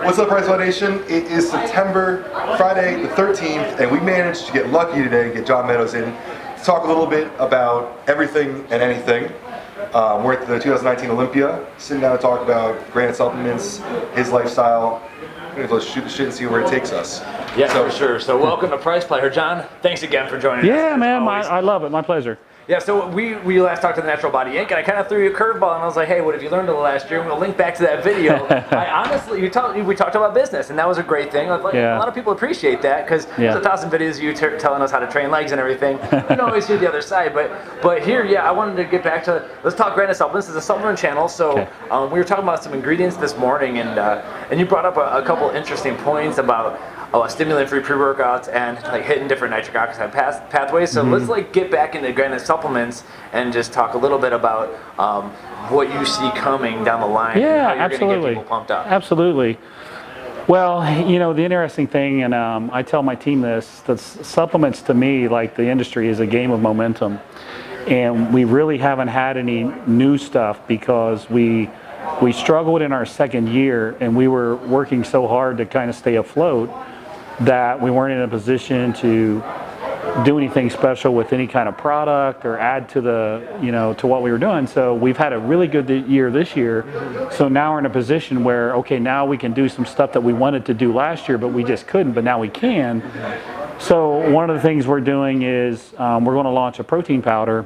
What's up, PricePlow Nation? It is September, Friday the 13th, and we managed to get lucky today and get John Meadows in to talk a little bit about everything and anything. We're at the 2019 Olympia, sitting down to talk about Granite Supplements, his lifestyle. Let's shoot the shit and see where it takes us. Yeah, for sure. So welcome to PricePlow. John, thanks again for joining us. Yeah, man, I love it. My pleasure. Yeah, so we last talked to the Natural Body Inc. and I kind of threw you a curveball and I was like, hey, what have you learned in the last year? And we'll link back to that video. I honestly, we talked about business and that was a great thing. Like, a lot of people appreciate that because there's 1,000 videos of you telling us how to train legs and everything. You don't always hear the other side, but here, I wanted to get back to, let's talk Granite Supplements. This is a supplement channel, so we were talking about some ingredients this morning and you brought up a couple interesting points about stimulant-free pre-workouts and like hitting different nitric oxide pathways. So let's get back into Granite Supplements and just talk a little bit about what you see coming down the line. Yeah, and how you're absolutely. Gonna get people pumped up. Absolutely. Well, the interesting thing, and I tell my team this, that supplements to me, like the industry, is a game of momentum. And we really haven't had any new stuff because we struggled in our second year and we were working so hard to kind of stay afloat that we weren't in a position to do anything special with any kind of product or add to the, to what we were doing. So we've had a really good year this year. So now we're in a position where, okay, now we can do some stuff that we wanted to do last year, but we just couldn't, but now we can. So one of the things we're doing is we're going to launch a protein powder.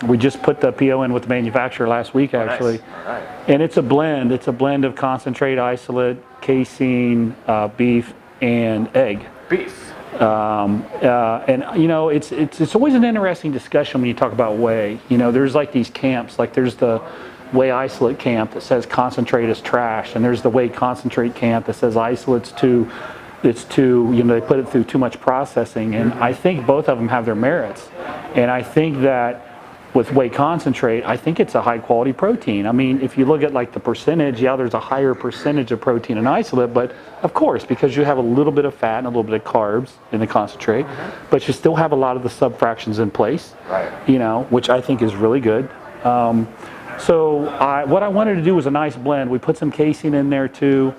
We just put the PO in with the manufacturer last week, actually. Nice. And it's a blend. It's a blend of concentrate, isolate, casein, beef, and egg. Beef. And it's always an interesting discussion when you talk about whey. There's like these camps, like there's the whey isolate camp that says concentrate is trash, and there's the whey concentrate camp that says isolate's too, they put it through too much processing. And I think both of them have their merits. And I think that with whey concentrate, I think it's a high quality protein. I mean, if you look at like the percentage, there's a higher percentage of protein in isolate, but of course, because you have a little bit of fat and a little bit of carbs in the concentrate, but you still have a lot of the subfractions in place, which I think is really good. So what I wanted to do was a nice blend. We put some casein in there too,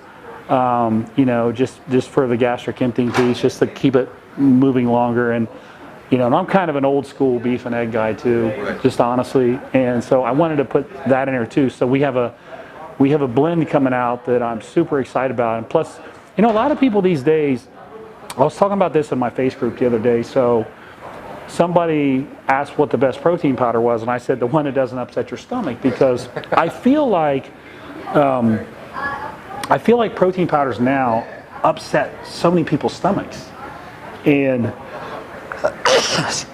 just for the gastric emptying piece, just to keep it moving longer. And I'm kind of an old school beef and egg guy too, just honestly. And so I wanted to put that in there too. So we have a blend coming out that I'm super excited about. And plus, a lot of people these days, I was talking about this in my face group the other day. So somebody asked what the best protein powder was, and I said the one that doesn't upset your stomach, because I feel like protein powders now upset so many people's stomachs. And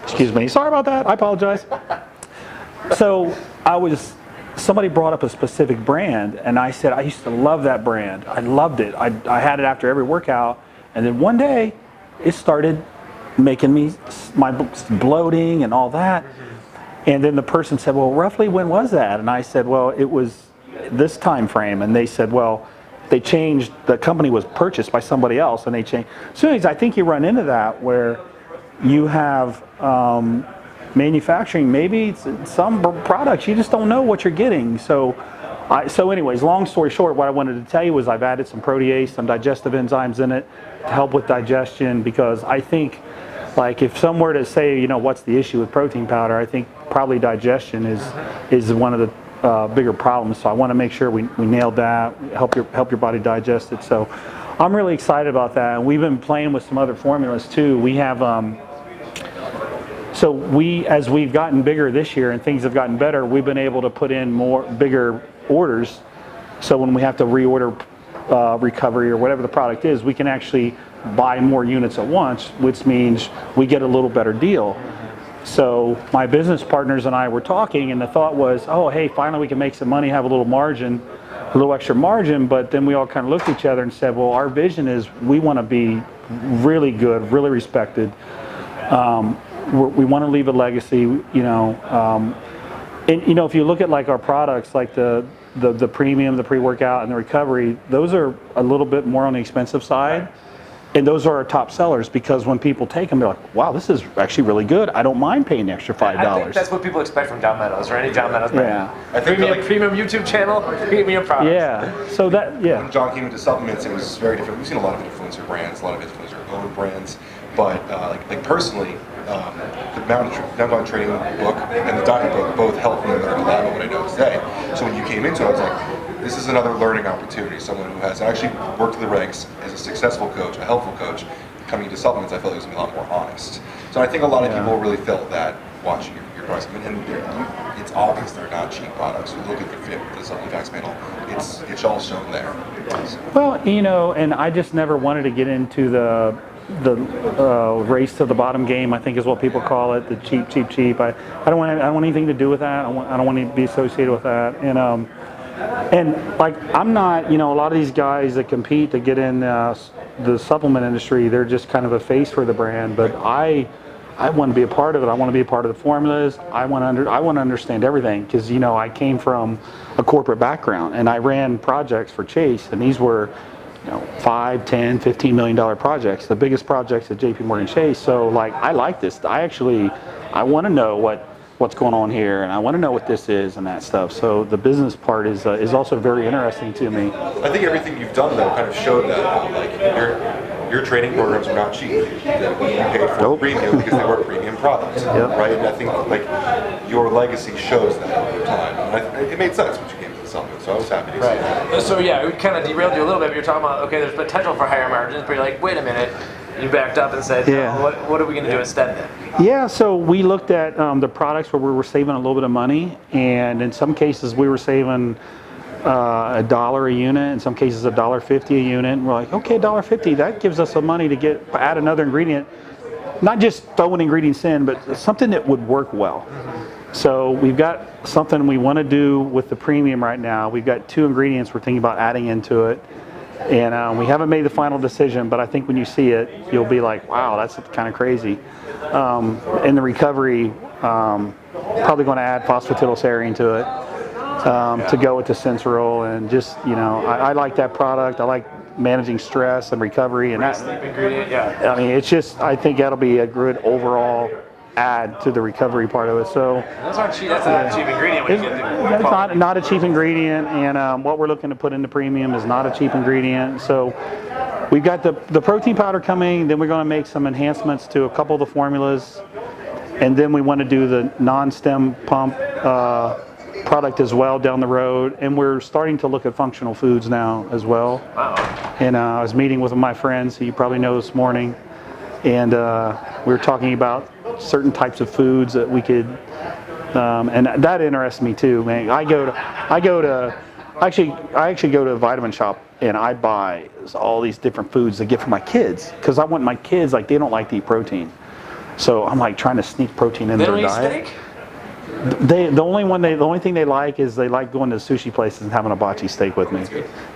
excuse me, sorry about that, I apologize. So somebody brought up a specific brand, and I said I used to love that brand. I loved it. I had it after every workout, and then one day it started making me my bloating and all that. And then the person said, well, roughly when was that? And I said, well, it was this time frame. And they said, well, they changed, the company was purchased by somebody else, and they changed. So anyways, I think you run into that where you have manufacturing, maybe some products you just don't know what you're getting. So anyways, long story short, what I wanted to tell you was I've added some protease, some digestive enzymes in it to help with digestion, because I think, like, if some were to say, what's the issue with protein powder, I think probably digestion is one of the bigger problems. So I want to make sure we nailed that, help your body digest it. So I'm really excited about that. And we've been playing with some other formulas too. We have as we've gotten bigger this year and things have gotten better, we've been able to put in bigger orders. So when we have to reorder recovery or whatever the product is, we can actually buy more units at once, which means we get a little better deal. So my business partners and I were talking, and the thought was, oh, hey, finally we can make some money, have a little margin, a little extra margin. But then we all kind of looked at each other and said, well, our vision is we want to be really good, really respected. We want to leave a legacy, and if you look at like our products, like the premium, the pre-workout, and the recovery, those are a little bit more on the expensive side. And those are our top sellers because when people take them, they're like, wow, this is actually really good. I don't mind paying the extra $5. I think that's what people expect from John Meadows or any John Meadows brand. I think Premium YouTube channel, premium products. Yeah. So that, yeah. When John came into supplements, it was very different. We've seen a lot of influencer brands, a lot of influencer-owned brands, but like personally, the Mountain Training book and the diet book both helped me learn a lot of what I know today. So when you came into it, I was like, this is another learning opportunity. Someone who has actually worked the ranks as a successful coach, a helpful coach, coming into supplements, I felt it was going to be a lot more honest. So I think a lot of people really felt that watching your products. And it's obvious they're not cheap products. You look at the supplement facts panel, it's all shown there. Well, you know, and I just never wanted to get into the race to the bottom game, I think is what people call it, the cheap. I don't want anything to do with that. I don't want to be associated with that. And like, I'm not, you know, a lot of these guys that compete to get in the supplement industry, they're just kind of a face for the brand. But I want to be a part of it. I want to be a part of the formulas. I want to understand everything because, you know, I came from a corporate background and I ran projects for Chase, and these were, you know, $5, $10, $15 million projects, the biggest projects at JP Morgan Chase. So like, I like this. I want to know what's going on here, and I want to know what this is and that stuff. So the business part is also very interesting to me. I think everything you've done though kind of showed that, like your training programs are not cheap. You paid for premium because they were premium products, right? And I think like your legacy shows that over time. And it made sense when you came to the supplement, so I was happy to see that. So yeah, we kind of derailed you a little bit. But you're talking about, okay, there's potential for higher margins, but you're like, wait a minute. You backed up and said, no, what are we going to do instead then? Yeah, so we looked at the products where we were saving a little bit of money, and in some cases we were saving $1 a unit, in some cases $1.50 a unit, and we're like, okay, $1.50, that gives us some money to add another ingredient, not just throwing ingredients in, but something that would work well. So we've got something we want to do with the premium right now. We've got 2 ingredients we're thinking about adding into it. And we haven't made the final decision, but I think when you see it, you'll be like, wow, that's kind of crazy. In the recovery, probably going to add phosphatidylserine to it to go with the Sensoril. And just, you know, I like that product. I like managing stress and recovery. And that, sleep ingredient, yeah. I mean, it's just, I think that'll be a good overall add to the recovery part of it. So that's not cheap. That's not a cheap ingredient. When you get that's not a cheap ingredient, and what we're looking to put into premium is not a cheap ingredient. So we've got the protein powder coming. Then we're going to make some enhancements to a couple of the formulas, and then we want to do the non-stem pump product as well down the road. And we're starting to look at functional foods now as well. Wow. And I was meeting with my friends who you probably know this morning, and we were talking about certain types of foods that we could, and that interests me too, man. I actually go to a vitamin shop and I buy all these different foods to get for my kids because I want my kids, like, they don't like to eat protein, so I'm like trying to sneak protein into their diet. Steak? The only thing they like is they like going to sushi places and having a hibachi steak with me.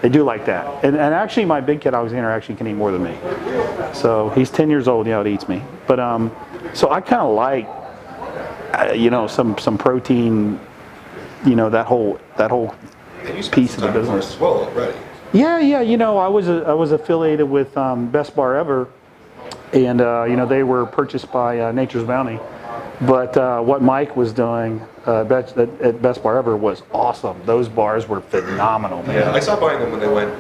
They do like that. And actually my big kid Alexander actually can eat more than me. So he's 10 years old, you know, he eats me. But so I kind of like you know, some protein, you know, that whole piece of the business. Well, already. Yeah, you know, I was affiliated with Best Bar Ever, and you know, they were purchased by Nature's Bounty. But what Mike was doing at Best Bar Ever was awesome. Those bars were phenomenal, man. Yeah, I stopped buying them when they went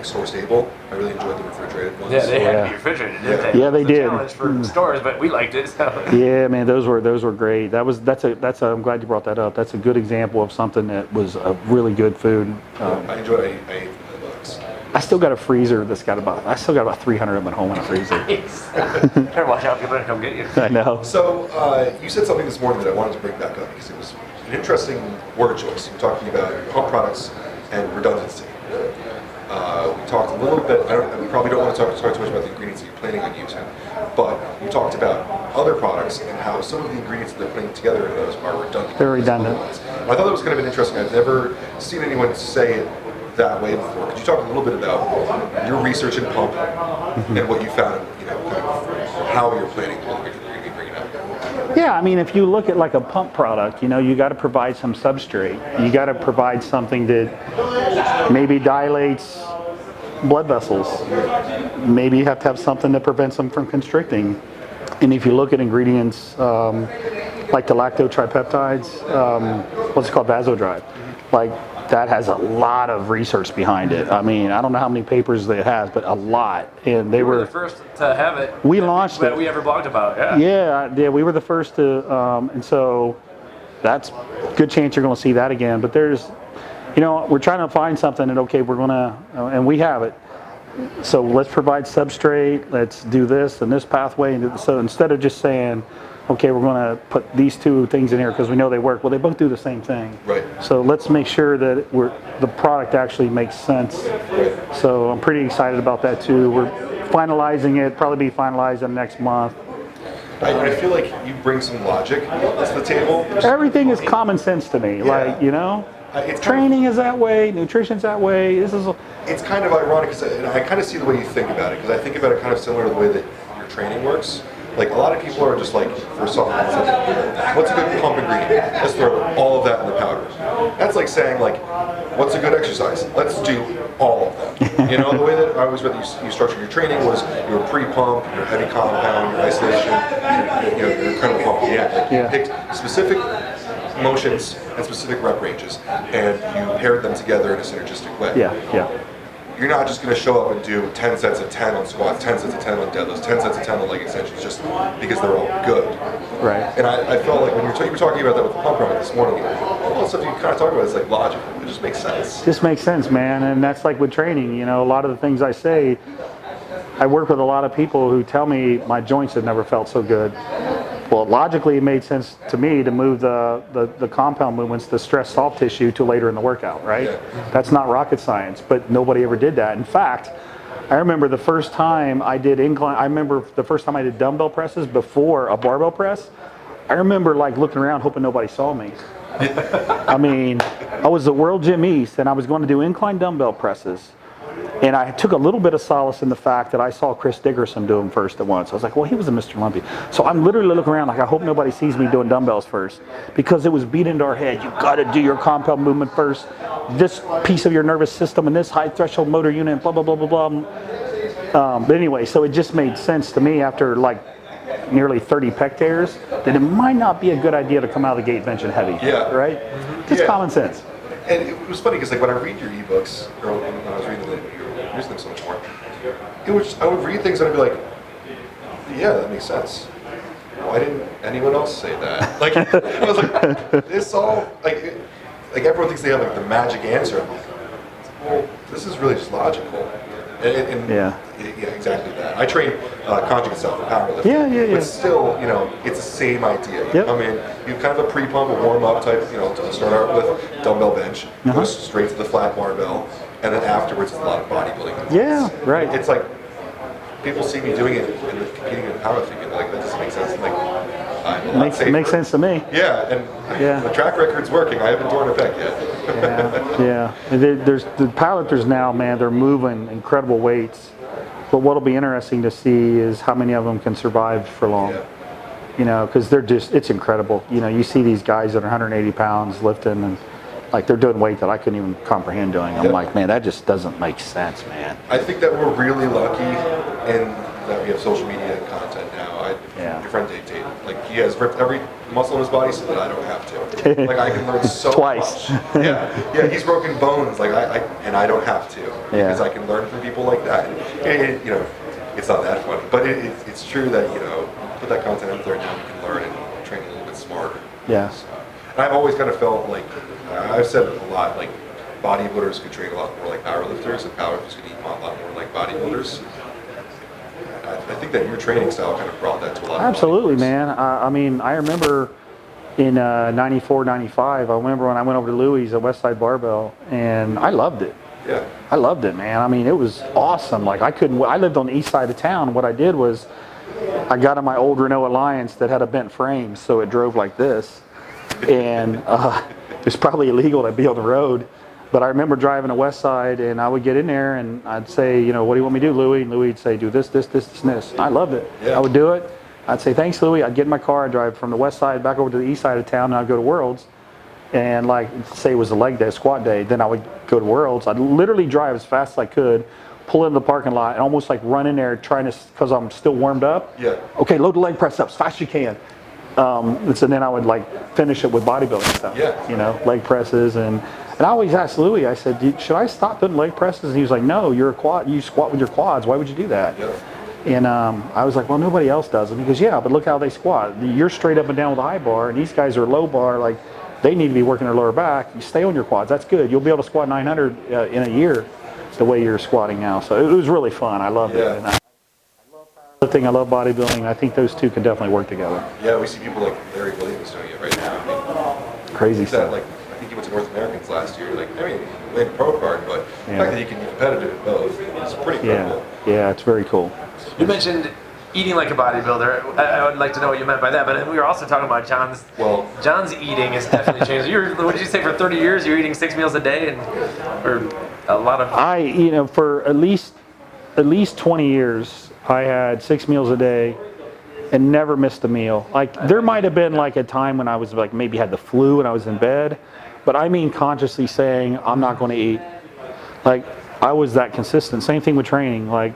store stable. I really enjoyed the refrigerated ones. Yeah, they had to be refrigerated, didn't they? Yeah, they did. Challenge for stores, but we liked it. So. Yeah, man, those were great. I'm glad you brought that up. That's a good example of something that was a really good food. I ate the bugs. I still got a freezer I still got about 300 of them at home in a freezer. Better watch out, people are gonna come get you. I know. So you said something this morning that I wanted to bring back up because it was an interesting word choice. You were talking about pump products and redundancy. We talked a little bit, we probably don't want to talk too much about the ingredients that you're planning on using, but we talked about other products and how some of the ingredients that they're putting together in those are redundant. They're redundant. I thought that was kind of interesting. I've never seen anyone say it that way before. Could you talk a little bit about your research in pump and what you found, you know, kind of how you're planning to bring it up? Yeah, I mean, if you look at like a pump product, you know, you got to provide some substrate. You got to provide something that maybe dilates blood vessels. Maybe you have to have something that prevents them from constricting. And if you look at ingredients like the lactotripeptides, what's it called, vasodrive, like that has a lot of research behind it. I mean, I don't know how many papers it has, but a lot. And they were the first to have it. We launched it. That we ever blogged about. Yeah, we were the first to, and so that's a good chance you're going to see that again. But there's, we're trying to find something that, okay, we're going to, and we have it. So let's provide substrate, let's do this and this pathway. And so instead of just saying, okay, we're going to put these two things in here because we know they work. Well, they both do the same thing. Right. So let's make sure that the product actually makes sense. So I'm pretty excited about that too. We're finalizing it, probably be finalized in the next month. I feel like you bring some logic to the table. Everything is common sense to me. Yeah. Like, It's training is that way, nutrition's that way. It's kind of ironic because I kind of see the way you think about it, because I think about it kind of similar to the way that your training works. Like, a lot of people are just like, for supplements, what's a good pump ingredient? Let's throw all of that in the powder. That's like saying, like, what's a good exercise? Let's do all of them. The way that I always read that you structured your training was your pre-pump, your heavy compound, your isolation, your incredible pump. You picked specific motions and specific rep ranges, and you paired them together in a synergistic way. Yeah. You're not just going to show up and do 10 sets of 10 on squats, 10 sets of 10 on deadlifts, 10 sets of 10 on leg extensions just because they're all good. Right. And I felt like when you were talking about that with the pump run this morning, all the stuff you kind of talk about is like logical. It just makes sense. Just makes sense, man. And that's like with training. A lot of the things I say, I work with a lot of people who tell me my joints have never felt so good. Well, logically, it made sense to me to move the compound movements, the stress soft tissue, to later in the workout, right? Yeah. That's not rocket science, but nobody ever did that. In fact, I remember the first time I did dumbbell presses before a barbell press. I remember like looking around hoping nobody saw me. I mean, I was the World Gym East, and I was going to do incline dumbbell presses. And I took a little bit of solace in the fact that I saw Chris Dickerson do them first at once. I was like, well, he was a Mr. Olympia. So I'm literally looking around like, I hope nobody sees me doing dumbbells first, because it was beat into our head. You got to do your compound movement first. This piece of your nervous system and this high threshold motor unit, blah, blah, blah, blah, blah. But anyway, so it just made sense to me after like nearly 30 pec tears that it might not be a good idea to come out of the gate benching heavy. Yeah. Right? Just common sense. And it was funny because like when I read your ebooks, or when I was reading them, you're using them so much more, I would read things and I'd be like, yeah, that makes sense. Why didn't anyone else say that? Like, I was like, this all, like everyone thinks they have like the magic answer. I'm like, well, this is really just logical. And yeah, exactly that. I train conjugate self for powerlifting. Yeah. But still, it's the same idea. You come in, you have kind of a pre-pump, a warm-up type, to start out with dumbbell bench, go straight to the flat barbell, and then afterwards it's a lot of bodybuilding. Yeah, right. It's like, people see me doing it and competing in powerlifting, and like, that doesn't make sense. I'm like, makes sense to me. Yeah, and the track record's working. I haven't torn a pec yet. Yeah. There's the powerlifters now, man. They're moving incredible weights. But what'll be interesting to see is how many of them can survive for long. Yeah. Because it's incredible. You see these guys that are 180 pounds lifting, and like they're doing weight that I couldn't even comprehend doing. I'm like, man, that just doesn't make sense, man. I think that we're really lucky in that we have social media and content now. Your friend Dave Tate, like, he has ripped every muscle in his body so that I don't have to. Like, I can learn so Twice. much. Yeah, he's broken bones, like and I don't have to, because I can learn from people like that. And it's not that funny, but it's true that put that content out there now, you can learn and train a little bit smarter. Yeah. So, and I've always kind of felt like I've said a lot, like bodybuilders could train a lot more like powerlifters, and powerlifters could eat a lot more like bodybuilders. I think that your training style kind of brought that to a lot of Absolutely, man. I mean, I remember in 94, 95, I remember when I went over to Louis at Westside Barbell, and I loved it. Yeah. I loved it, man. I mean, it was awesome. Like, I lived on the east side of town. What I did was I got on my old Renault Alliance that had a bent frame, so it drove like this. And it's probably illegal to be on the road. But I remember driving to West Side, and I would get in there, and I'd say, what do you want me to do, Louis? And Louis would say, do this, this, this, and this. I loved it. Yeah. I would do it. I'd say, thanks, Louis. I'd get in my car, I'd drive from the West Side back over to the east side of town, and I'd go to Worlds. And like, say it was a leg day, squat day, then I would go to Worlds. I'd literally drive as fast as I could, pull in the parking lot and almost like run in there trying to, because I'm still warmed up. Yeah. Okay, load the leg press ups fast as you can. And so then I would like finish it with bodybuilding stuff. Yeah. You know, leg presses and I always asked Louis. I said, should I stop doing leg presses? And he was like, no, you're a quad. You squat with your quads. Why would you do that? Yeah. And I was like, well, nobody else does it. He goes, yeah, but look how they squat. You're straight up and down with a high bar, and these guys are low bar. Like, they need to be working their lower back. You stay on your quads. That's good. You'll be able to squat 900 in a year the way you're squatting now. So it was really fun. I loved it. And I love powerlifting. I love bodybuilding. I think those two can definitely work together. Yeah, we see people like Larry Williams doing it right now. I mean, Crazy that, stuff. like, I think he went to North Americans last year. Like, I mean, he made a pro card, but the Yeah. fact that he can be competitive in both is pretty cool. Yeah, it's very cool. You mentioned eating like a bodybuilder. I would like to know what you meant by that. But we were also talking about John's eating has definitely changed. What did you say, for 30 years you're eating 6 meals a day, and or a lot of? For at least 20 years, I had 6 meals a day and never missed a meal. Like, there might have been like a time when I was like maybe had the flu and I was in bed, but I mean consciously saying I'm not going to eat. Like, I was that consistent. Same thing with training. Like,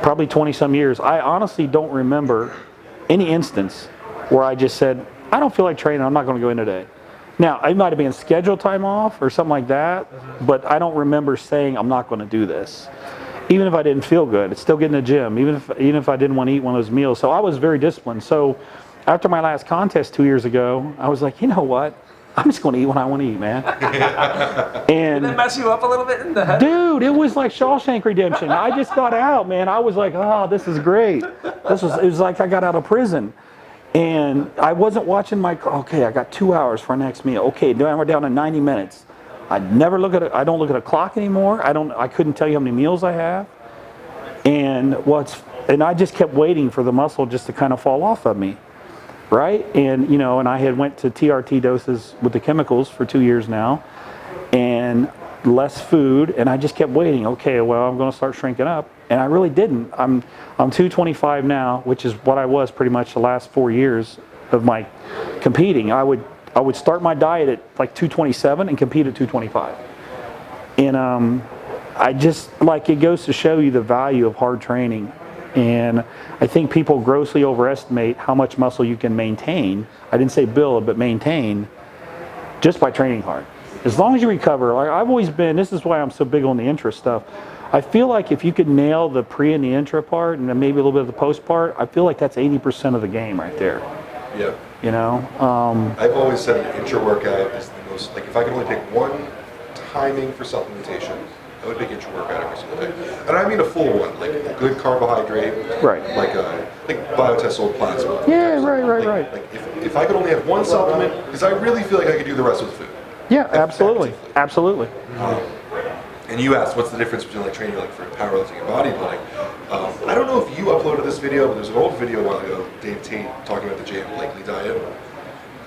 probably 20 some years. I honestly don't remember any instance where I just said, I don't feel like training, I'm not going to go in today. Now, I might have been scheduled time off or something like that, but I don't remember saying I'm not going to do this. Even if I didn't feel good, it's still getting to the gym, even if I didn't want to eat one of those meals. So I was very disciplined. So after my last contest 2 years ago, I was like, you know what? I'm just going to eat what I want to eat, man. And Did that mess you up a little bit in the head? dude, it was like Shawshank Redemption. I just got out, man. I was like, oh, this is great. It was like I got out of prison. And I wasn't watching okay, I got 2 hours for our next meal. Okay, now we're down to 90 minutes. I don't look at a clock anymore. I couldn't tell you how many meals I have. And I just kept waiting for the muscle just to kind of fall off of me. Right? And, and I had went to TRT doses with the chemicals for 2 years now, and less food, and I just kept waiting. Okay, well, I'm going to start shrinking up, and I really didn't. I'm 225 now, which is what I was pretty much the last 4 years of my competing. I would start my diet at like 227 and compete at 225. And I just, like, it goes to show you the value of hard training. And I think people grossly overestimate how much muscle you can maintain. I didn't say build, but maintain just by training hard. As long as you recover, like I've always been, this is why I'm so big on the intra stuff. I feel like if you could nail the pre and the intra part and then maybe a little bit of the post part, I feel like that's 80% of the game right there. Yeah. I've always said an intra workout is the most, like, if I could only pick one timing for supplementation, I would pick intra workout every single day. And I mean a full one, like a good carbohydrate, right, like Biotest Old Plasma. Yeah, right. Like if I could only have one supplement, because I really feel like I could do the rest with food. Yeah, absolutely. And you asked, what's the difference between like training like for powerlifting and bodybuilding? I don't know if you uploaded this video, but there's an old video a while ago, Dave Tate talking about the Jay Blakely diet.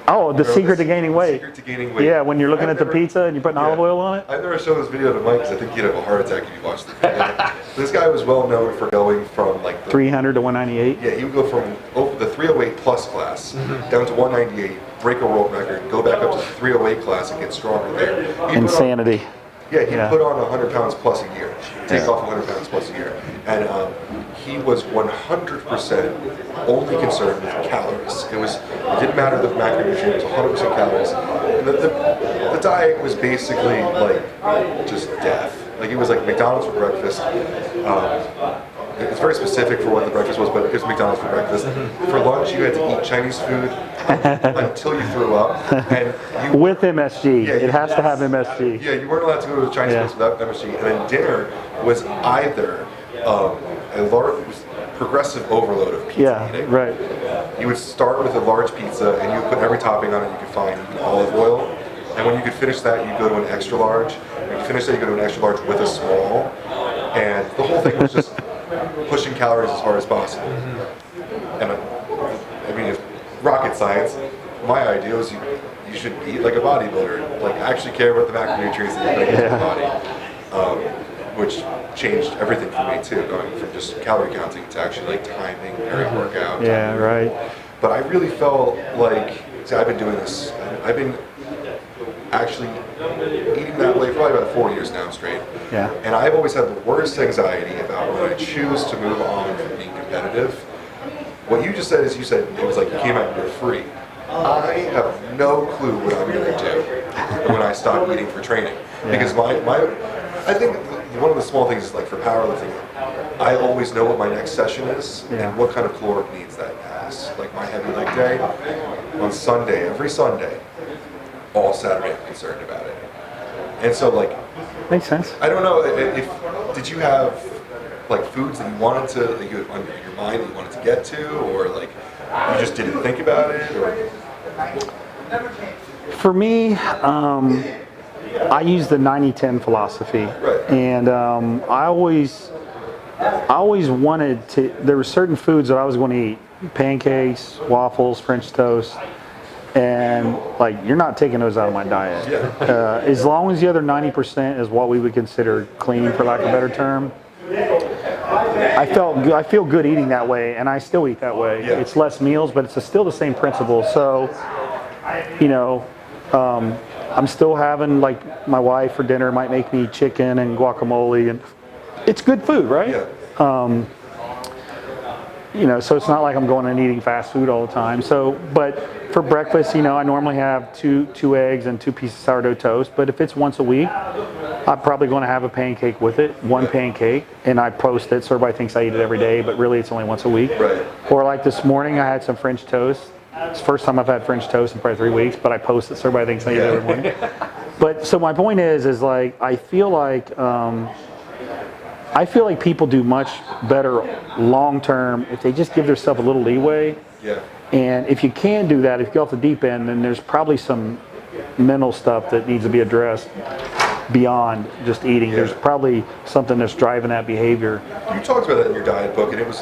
Oh, the secret to gaining weight. Secret to gaining weight. Yeah, when you're looking at the pizza and you're putting olive oil on it. I've never shown this video to Mike because I think he'd have a heart attack if you watched the video. This guy was well known for going from like 300 to 198. Yeah, he would go from the 308 plus class down to 198, break a world record, go back up to the 308 class and get stronger there. Insanity. He'd put on 100 pounds plus a year, take off 100 pounds plus a year. And he was 100% only concerned with calories. It didn't matter the macronutrients, it was 100% calories. And the diet was basically like just death. Like it was like McDonald's for breakfast. It's very specific for what the breakfast was, but it was McDonald's for breakfast. For lunch, you had to eat Chinese food until you threw up. And with MSG. It has to have MSG. Yeah, you weren't allowed to go to the Chinese place without MSG. And then dinner was either a large, progressive overload of pizza eating. Right. You would start with a large pizza, and you would put every topping on it you could find, even olive oil. And when you could finish that, you'd go to an extra large. When you finish that, you go to an extra large with a small. And the whole thing was just pushing calories as hard as possible. And I mean, it's rocket science. My idea was you should eat like a bodybuilder, like actually care about the macronutrients that you're going to get to the body, which changed everything for me too, going from just calorie counting to actually like timing every workout. Yeah, right. But I really felt like, see, I've been doing this. actually eating that way for probably about 4 years now straight. Yeah. And I've always had the worst anxiety about when I choose to move on from being competitive. What you just said is you said it was like you came out and you're free. I have no clue what I'm going to do when I stop eating for training. Because I think one of the small things is like for powerlifting, I always know what my next session is and what kind of caloric needs that has. Like my heavy leg day on Sunday, every Sunday, all Saturday I'm concerned about it. And so like, makes sense. I don't know if did you have like foods that you wanted to, that you had on your mind that you wanted to get to, or like you just didn't think about it, or? For me, I use the 90-10 philosophy, and I always wanted to. There were certain foods that I was going to eat: pancakes, waffles, French toast, and like you're not taking those out of my diet. As long as the other 90% is what we would consider clean, for lack of a better term. I feel good eating that way, and I still eat that way. It's less meals, but it's still the same principle. So, you know, I'm still having, like, my wife for dinner might make me chicken and guacamole, and it's good food, right? You know, so it's not like I'm going and eating fast food all the time. So, but for breakfast, you know, I normally have two eggs and 2 pieces of sourdough toast. But if it's once a week, I'm probably going to have a pancake with it, one pancake, and I post it so everybody thinks I eat it every day, but really it's only once a week. Or like this morning, I had some French toast. It's the first time I've had French toast in probably 3 weeks, but I post it so everybody thinks I eat it every morning. But so my point is like I feel like people do much better long term if they just give themselves a little leeway. And if you can do that, if you go off the deep end, then there's probably some mental stuff that needs to be addressed beyond just eating. There's probably something that's driving that behavior. You talked about that in your diet book, and it was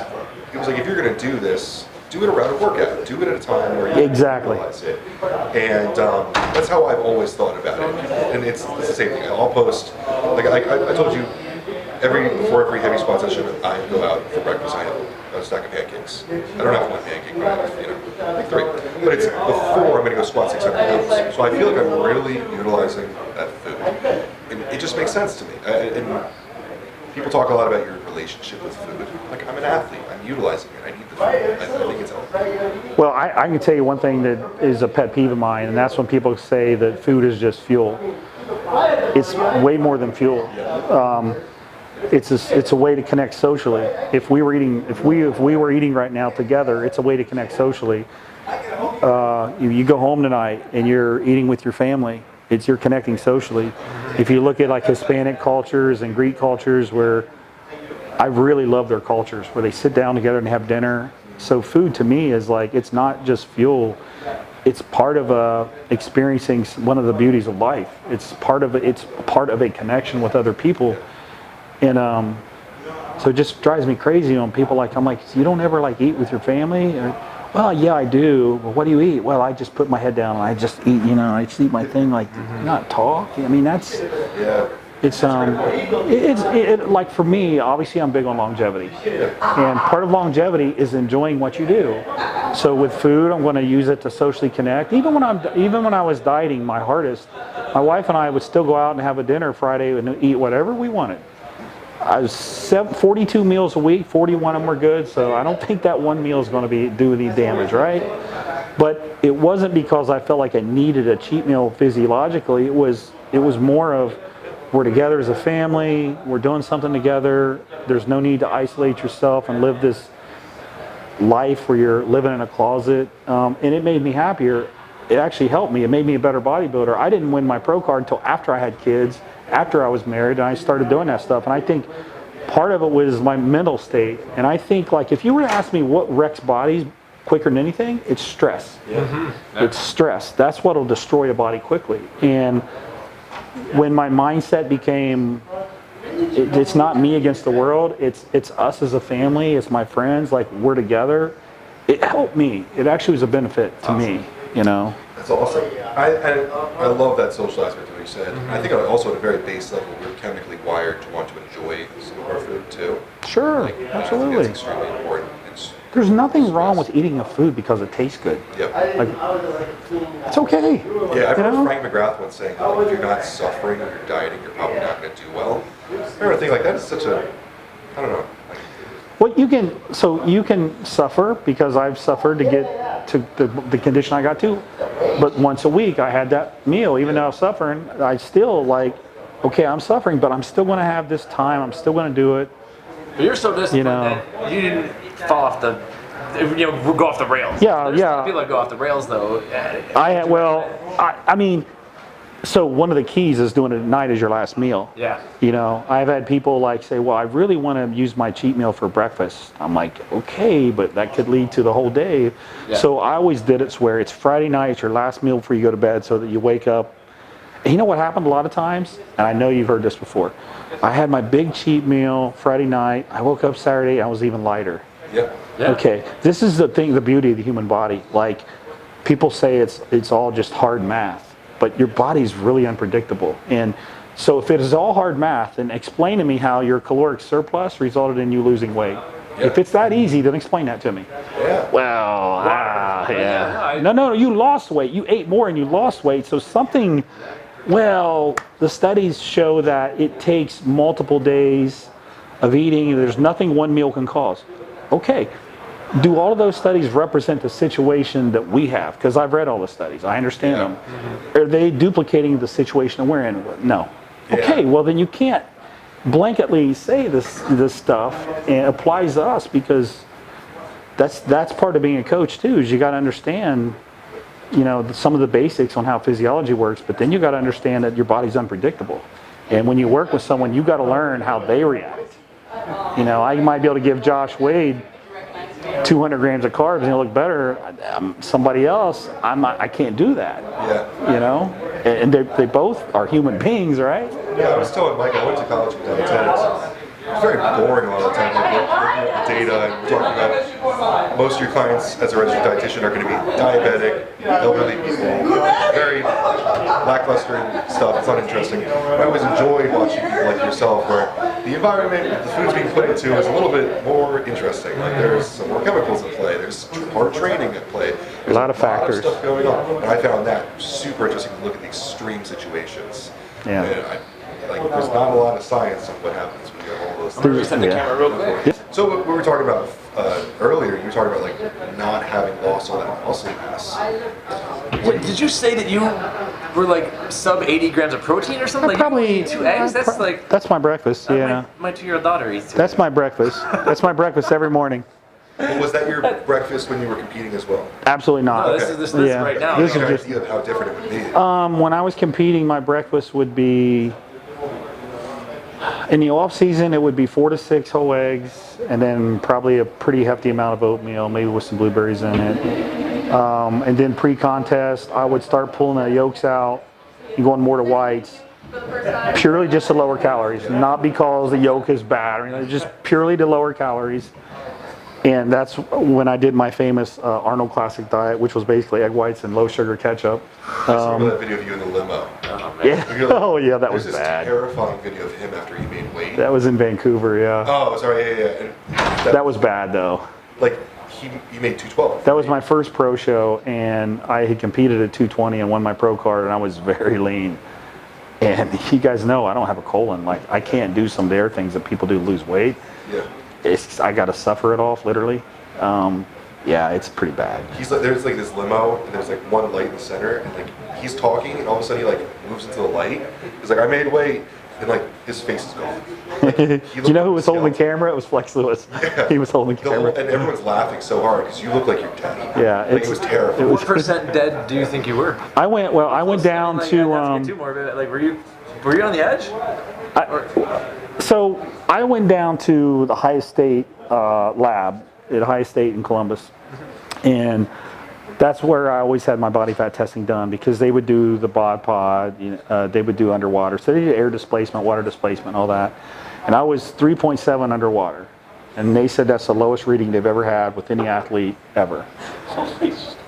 like, if you're going to do this, do it around a workout. Do it at a time where you realize it. And that's how I've always thought about it. And it's the same thing. I'll post, like I told you, before every heavy squat session, I go out for breakfast. I have a stack of pancakes. I don't have one pancake, but I have, like 3. But it's before I'm going to go squat 600 pounds. So I feel like I'm really utilizing that food. And it just makes sense to me. And people talk a lot about your relationship with food. Like, I'm an athlete. I'm utilizing it. I need the food. I think it's healthy. Well, I can tell you one thing that is a pet peeve of mine, and that's when people say that food is just fuel. It's way more than fuel. It's a way to connect socially. If we were eating right now together, it's a way to connect socially. You go home tonight and you're eating with your family. You're connecting socially. If you look at like Hispanic cultures and Greek cultures, where I really love their cultures, where they sit down together and have dinner. So food to me is like, it's not just fuel. It's part of experiencing one of the beauties of life. It's part of a connection with other people. And so it just drives me crazy when people I'm like, you don't ever like eat with your family? Or, well, yeah, I do. But what do you eat? Well, I just put my head down and I just eat. You know, I just eat my thing. Like, not talk. I mean, that's. It's like for me, obviously, I'm big on longevity, and part of longevity is enjoying what you do. So with food, I'm going to use it to socially connect. Even when I was dieting my hardest, my wife and I would still go out and have a dinner Friday and eat whatever we wanted. I was 42 meals a week, 41 of them were good, so I don't think that one meal is going to do any damage, right? But it wasn't because I felt like I needed a cheat meal physiologically. It was more of, we're together as a family, we're doing something together, there's no need to isolate yourself and live this life where you're living in a closet, and it made me happier. It actually helped me. It made me a better bodybuilder. I didn't win my pro card until after I had kids, after I was married, and I started doing that stuff. And I think part of it was my mental state. And I think, like, if you were to ask me what wrecks bodies quicker than anything, it's stress. It's stress. That's what will destroy a body quickly. And when my mindset became, it's not me against the world, it's us as a family, it's my friends, like, we're together, it helped me. It actually was a benefit to me, you know. That's awesome. I love that social aspect of what you said. I think also at a very base level, we're chemically wired to want to enjoy some of our food too. Sure, like, absolutely. I think that's extremely important. there's nothing wrong with eating a food because it tastes good. Yep. Like, it's okay. Yeah, I remember Frank McGrath once saying, like, if you're not suffering or you're dieting, you're probably not going to do well. I remember thinking, like, that is such a, I don't know. Well, you can suffer, because I've suffered to get to the condition I got to. But once a week, I had that meal. Even though I was suffering, I still like, okay, I'm suffering, but I'm still going to have this time. I'm still going to do it. But you're so disciplined that you didn't fall off the, go off the rails. Yeah, There's yeah. people that go off the rails though. I mean, so one of the keys is doing it at night as your last meal. Yeah. I've had people like say, well, I really want to use my cheat meal for breakfast. I'm like, okay, but that could lead to the whole day. Yeah. So I always did it where it's Friday night, it's your last meal before you go to bed, so that you wake up. And you know what happened a lot of times? And I know you've heard this before. I had my big cheat meal Friday night. I woke up Saturday, I was even lighter. Yeah. Okay, this is the thing, the beauty of the human body. Like, people say it's all just hard math, but your body's really unpredictable. And so if it is all hard math, then explain to me how your caloric surplus resulted in you losing weight. Yeah. If it's that easy, then explain that to me. Yeah. Well, yeah. No, you lost weight. You ate more and you lost weight. So something, well, the studies show that it takes multiple days of eating. There's nothing one meal can cause. Okay. Do all of those studies represent the situation that we have? Because I've read all the studies. I understand them. Mm-hmm. Are they duplicating the situation that we're in? No. Yeah. Okay, well then you can't blanketly say this stuff and applies to us, because that's part of being a coach too, is you got to understand some of the basics on how physiology works, but then you got to understand that your body's unpredictable. And when you work with someone, you got to learn how they react. I might be able to give Josh Wade 200 grams of carbs and he'll look better. Somebody else, I can't do that. Yeah. And they both are human beings, right? Yeah, I was telling Mike, I went to college with tennis. It's very boring a lot of the time, like looking at the data and talking about most of your clients as a registered dietitian are going to be diabetic, elderly people, very lackluster stuff. It's not interesting. I always enjoyed watching people like yourself where the environment the food's being put into is a little bit more interesting. Like there's some more chemicals at play, there's hard training at play. There's a lot of factors. Stuff going on. And I found that super interesting to look at the extreme situations. Yeah. And there's not a lot of science on what happens when you have all those things. I'm going to reset the camera real quick. Yeah. So what we were talking about earlier, you were talking about like not having lost all that muscle mass. Wait, did you say that you were like sub 80 grams of protein or something? Like probably you eat 2 eggs? That's like... That's my breakfast, yeah. My 2-year-old daughter eats 2 That's my breakfast. That's my breakfast every morning. Well, was that your breakfast when you were competing as well? Absolutely not. No, this is right now. This is is just idea of how different it would be. When I was competing, my breakfast would be, in the off season, it would be 4 to 6 whole eggs, and then probably a pretty hefty amount of oatmeal, maybe with some blueberries in it. And then pre-contest, I would start pulling the yolks out and going more to whites, purely just to lower calories, not because the yolk is bad or anything, just purely to lower calories. And that's when I did my famous Arnold Classic diet, which was basically egg whites and low sugar ketchup. I remember that video of you in the limo. Yeah. Oh yeah, that was bad. There's this terrifying video of him after he made weight. That was in Vancouver, yeah. Oh, sorry, yeah. That was bad though. Like he made 212. That was my first pro show, and I had competed at 220 and won my pro card, and I was very lean. And you guys know I don't have a colon. Like I can't do some of their things that people do to lose weight. Yeah. I got to suffer it off, literally. Yeah, it's pretty bad. He's like, there's like this limo, and there's like one light in the center, and like he's talking, and all of a sudden he like moves into the light. He's like, I made weight, and like his face is gone. Like, do you know who was holding the camera? It was Flex Lewis. Yeah. He was holding the camera. And everyone's laughing so hard because you look like you're dead. Yeah, like, it was terrifying. What percent dead do you think you were? I went down to. Not to get too morbid, like were you on the edge? So I went down to the Ohio State lab at Ohio State in Columbus, and that's where I always had my body fat testing done, because they would do the bod pod, they would do underwater, so they did air displacement, water displacement, all that, and I was 3.7 underwater, and they said that's the lowest reading they've ever had with any athlete ever,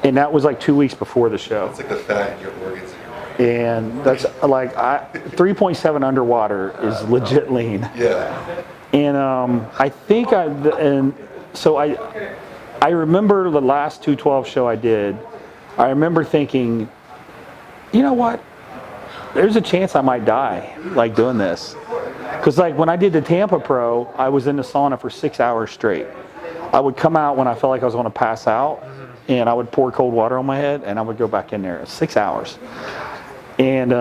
and that was like 2 weeks before the show. It's like the fat in your organs. And that's like 3.7 underwater is legit lean. Yeah. And I think I I remember the last 212 show I did, I remember thinking, you know what? There's a chance I might die like doing this. Because like when I did the Tampa Pro, I was in the sauna for 6 hours straight. I would come out when I felt like I was going to pass out, and I would pour cold water on my head, and I would go back in there. 6 hours. And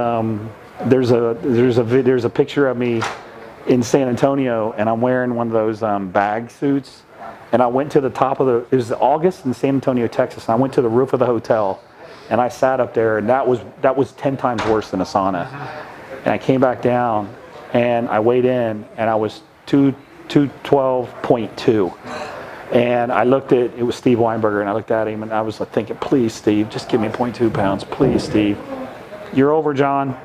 there's a picture of me in San Antonio, and I'm wearing one of those bag suits. And I went to the top of it was August in San Antonio, Texas. And I went to the roof of the hotel, and I sat up there, and that was 10 times worse than a sauna. And I came back down, and I weighed in, and I was 212.2. And I looked at, it was Steve Weinberger, and I looked at him, and I was thinking, please, Steve, just give me 0.2 pounds. Please, Steve. You're over, John.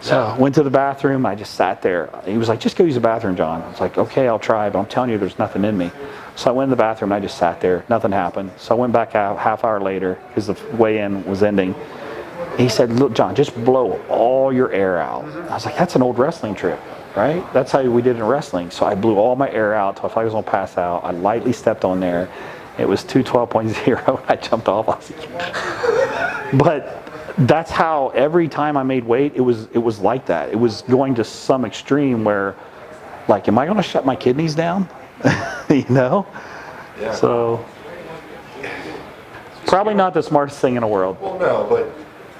So I went to the bathroom. I just sat there. He was like, just go use the bathroom, John. I was like, okay, I'll try, but I'm telling you, there's nothing in me. So I went in the bathroom, and I just sat there. Nothing happened. So I went back out half hour later because the weigh-in was ending. He said, look, John, just blow all your air out. I was like, that's an old wrestling trick, right? That's how we did in wrestling. So I blew all my air out until I thought I was going to pass out. I lightly stepped on there. It was 212.0. I jumped off. I was like, but that's how every time I made weight, it was like that. It was going to some extreme where, like, am I going to shut my kidneys down? You know? Yeah. So, probably not the smartest thing in the world. Well, no, but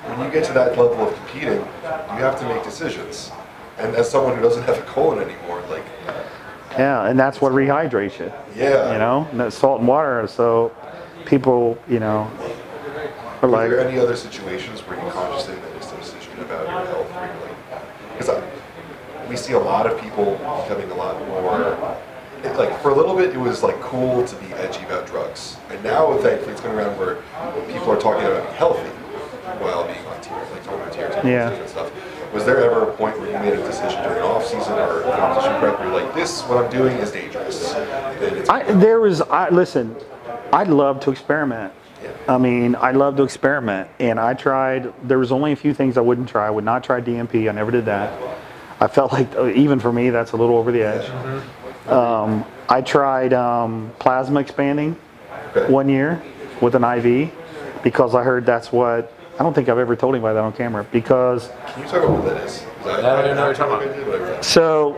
when you get to that level of competing, you have to make decisions. And as someone who doesn't have a colon anymore, like... Yeah, and that's what rehydrates you. Yeah. You know, and that's salt and water. So, people, you know... Are there any other situations where you consciously made a decision about your health? Because we see a lot of people becoming a lot more, like for a little bit it was like cool to be edgy about drugs. And now thankfully it's going around where people are talking about being healthy while being on tier, like talking about tier and stuff. Was there ever a point where you made a decision during off season or competition prep where you're like, this, what I'm doing is dangerous? Listen, I'd love to experiment. I mean, I love to experiment, and I tried. There was only a few things I wouldn't try. I would not try DMP. I never did that. I felt like, even for me, that's a little over the edge. I tried plasma expanding 1 year with an IV because I heard that's what. I don't think I've ever told anybody that on camera because. Can you talk about what that is? I don't even know what you're talking about. So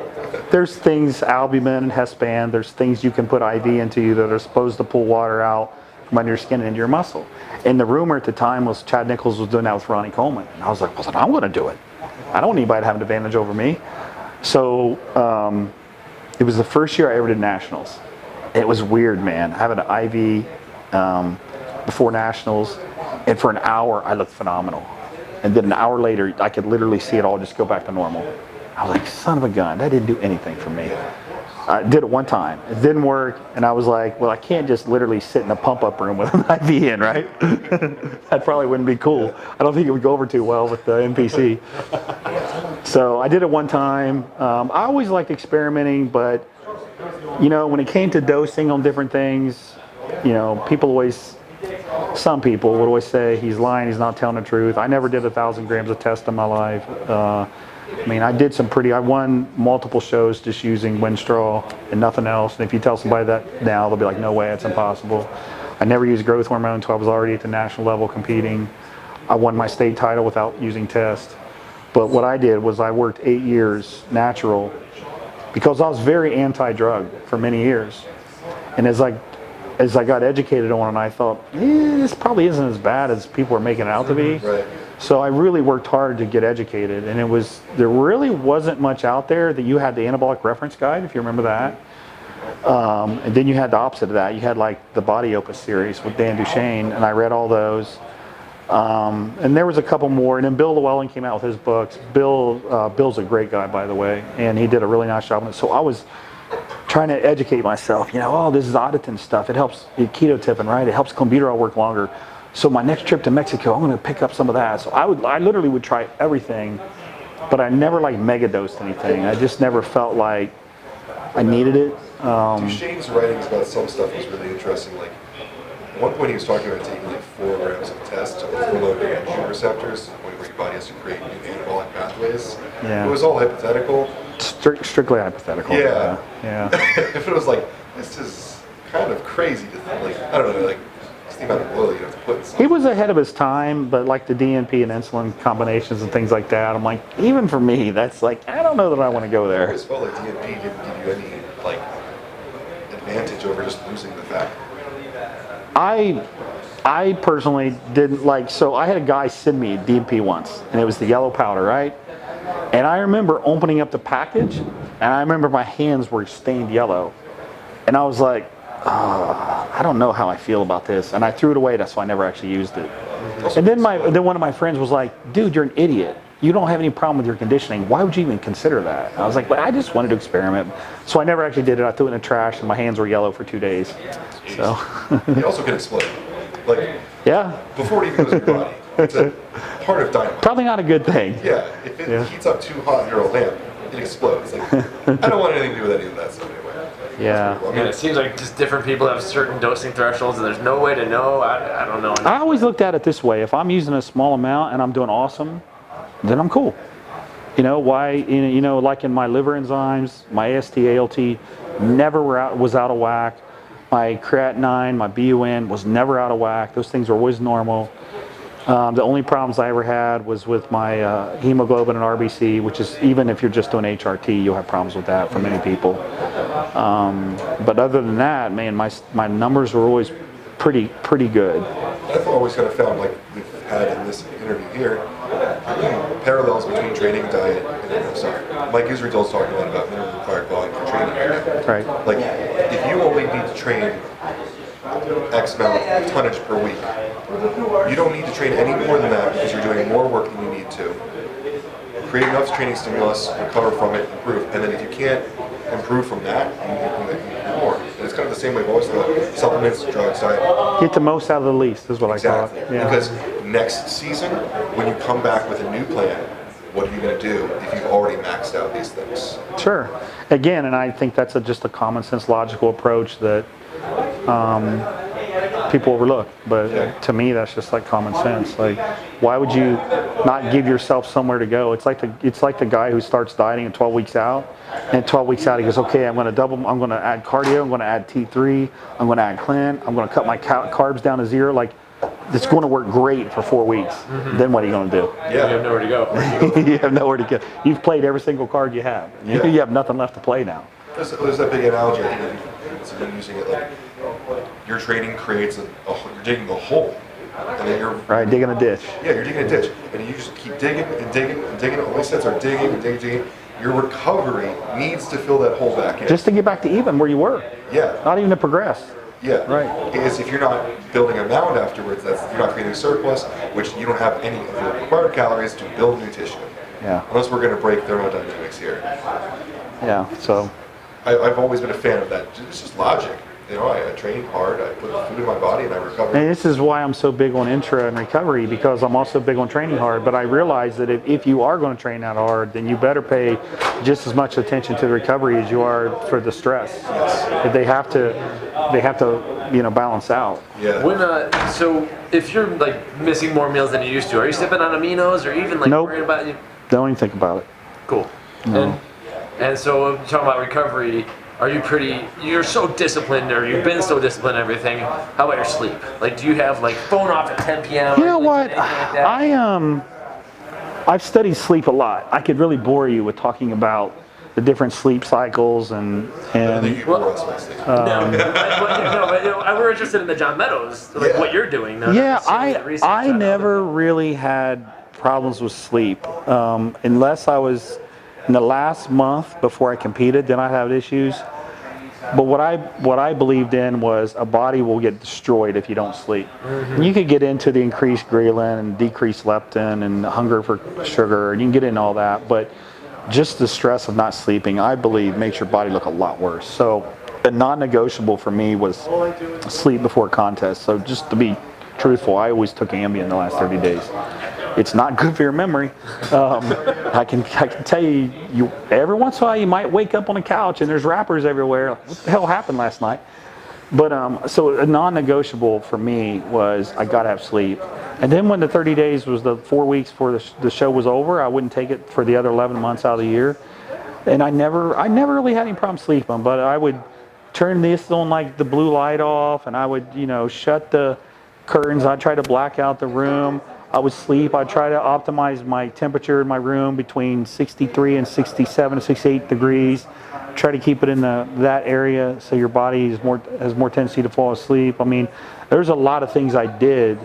there's things, albumin and Hespan. There's things you can put IV into you that are supposed to pull water out from under your skin and into your muscle. And the rumor at the time was Chad Nichols was doing that with Ronnie Coleman. And I was like, well, then I'm going to do it. I don't want anybody to have an advantage over me. So it was the first year I ever did nationals. It was weird, man. Having an IV before nationals, and for an hour I looked phenomenal. And then an hour later, I could literally see it all just go back to normal. I was like, son of a gun, that didn't do anything for me. I did it one time. It didn't work, and I was like, well, I can't just literally sit in a pump-up room with an IV in, right? That probably wouldn't be cool. I don't think it would go over too well with the NPC. So I did it one time. I always liked experimenting, but, you know, when it came to dosing on different things, you know, some people would always say, he's lying, he's not telling the truth. I never did 1,000 grams of test in my life. I mean, I won multiple shows just using Winstraw and nothing else. And if you tell somebody that now, they'll be like, no way, it's impossible. I never used growth hormone until I was already at the national level competing. I won my state title without using test. But what I did was I worked 8 years natural because I was very anti-drug for many years. And as I got educated on it, I thought, this probably isn't as bad as people are making it out to be. Right. So I really worked hard to get educated, and there really wasn't much out there. That you had the anabolic reference guide, if you remember that, and then you had the opposite of that. You had like the Body Opus series with Dan Duchesne, and I read all those. And there was a couple more, and then Bill Llewellyn came out with his books. Bill's a great guy, by the way, and he did a really nice job on it. So I was trying to educate myself. You know, oh, this is Auditin stuff. It helps keto tipping, right? It helps clenbuterol work longer. So my next trip to Mexico, I'm going to pick up some of that. So I literally would try everything, but I never like mega dosed anything. I just never felt like I needed it. Duchesne's writings about some stuff was really interesting. Like at one point he was talking about taking like 4 grams of test to overload your androgen receptors to the point where your body has to create new anabolic pathways. Yeah. It was all hypothetical. Strictly hypothetical. Yeah. Yeah. If it was like, this is kind of crazy to think, like, I don't know, like, just the amount of oil you have to put in something. He was ahead of his time, but like the DNP and insulin combinations and things like that, I'm like, even for me, that's like, I don't know that I want to go I there. always felt like DNP didn't give you any, like, advantage over just losing the fat. I personally didn't like, so I had a guy send me DNP once, and it was the yellow powder, right? And I remember opening up the package, and I remember my hands were stained yellow. And I was like, I don't know how I feel about this. And I threw it away, so I never actually used it. And then one of my friends was like, dude, you're an idiot. You don't have any problem with your conditioning. Why would you even consider that? And I was like, but I just wanted to experiment. So I never actually did it. I threw it in the trash, and my hands were yellow for 2 days. So. It also can explode. Like, Yeah. before it even goes in your body. It's a part of dynamite. Probably not a good thing. Yeah, if it heats up too hot in your lamp, it explodes. Like, I don't want anything to do with any of that stuff anyway. Yeah. Cool. I And mean, it seems like just different people have certain dosing thresholds, and there's no way to know. I don't know. I always looked at it this way. If I'm using a small amount and I'm doing awesome, then I'm cool. You know, why, you know, like in my liver enzymes, my AST, ALT never was out of whack. My creatinine, my BUN was never out of whack. Those things were always normal. The only problems I ever had was with my hemoglobin and RBC, which is, even if you're just doing HRT, you'll have problems with that for many people. But other than that, man, my numbers were always pretty good. I've always kind of found, like we've had in this interview here, parallels between training and diet. Mike Israel's talking a lot about minimum required volume for training right now. Right. Like, if you only need to train X amount of tonnage per week, you don't need to train any more than that because you're doing more work than you need to. Create enough training stimulus, recover from it, improve. And then if you can't improve from that, you need more. And it's kind of the same way I've always thought. Supplements, drugs, diet. Get the most out of the least is what I call it. Yeah. Because next season, when you come back with a new plan, what are you going to do if you've already maxed out these things? Sure. Again, and I think that's just a common sense, logical approach that people overlook. But to me, that's just like common sense. Like, why would you not give yourself somewhere to go? It's like the guy who starts dieting at 12 weeks out, and 12 weeks out he goes, okay, I'm going to add cardio, I'm going to add T3, I'm going to add clean, I'm going to cut my carbs down to 0. Like, it's going to work great for 4 weeks. Mm-hmm. Then what are you going to do? Yeah, you have nowhere to go. You have nowhere to go. You've played every single card you have. You have nothing left to play now. There's that big analogy, I think, it's been using it, like, your training creates you're digging a hole. And then you're digging a ditch. Yeah, you're digging a ditch. And you just keep digging and digging and digging. All these sets are digging and digging. Your recovery needs to fill that hole back in. Just to get back to even where you were. Yeah. Not even to progress. Yeah. Right. Because if you're not building a mound afterwards, you're not creating surplus, which you don't have any of the required calories to build new tissue. Yeah. Unless we're going to break thermodynamics here. Yeah. So. I've always been a fan of that. It's just logic. You know, I train hard, I put food in my body, and I recover. And this is why I'm so big on intra and recovery, because I'm also big on training hard. But I realize that if you are going to train that hard, then you better pay just as much attention to the recovery as you are for the stress. Yes. They have to, you know, balance out. Yeah. When so if you're like missing more meals than you used to, are you sipping on aminos or even like Nope. worrying about you? Don't even think about it. Cool. No. And so talking about recovery. You're so disciplined, or you've been so disciplined and everything. How about your sleep? Like, do you have like phone off at 10 p.m.? You know what? Like that? I've studied sleep a lot. I could really bore you with talking about the different sleep cycles and I think you were us listening. We were interested in the John Meadows, like what you're doing. Yeah, I never really had problems with sleep unless I was in the last month before I competed. Then I had issues. But what I believed in was a body will get destroyed if you don't sleep. Mm-hmm. You could get into the increased ghrelin and decreased leptin and hunger for sugar, and you can get into all that. But just the stress of not sleeping, I believe, makes your body look a lot worse. So the non-negotiable for me was sleep before contest. So just to be truthful, I always took Ambien the last 30 days. It's not good for your memory. I can tell you, every once in a while you might wake up on a couch and there's wrappers everywhere. Like, what the hell happened last night? But so a non-negotiable for me was I got to have sleep. And then when the 30 days was the 4 weeks before the show was over, I wouldn't take it for the other 11 months out of the year. And I never really had any problem sleeping, but I would turn this on like the blue light off, and I would, shut the curtains. I'd try to black out the room. I would sleep. I'd try to optimize my temperature in my room between 63 and 67 to 68 degrees. Try to keep it in that area so your body has more tendency to fall asleep. I mean, there's a lot of things I did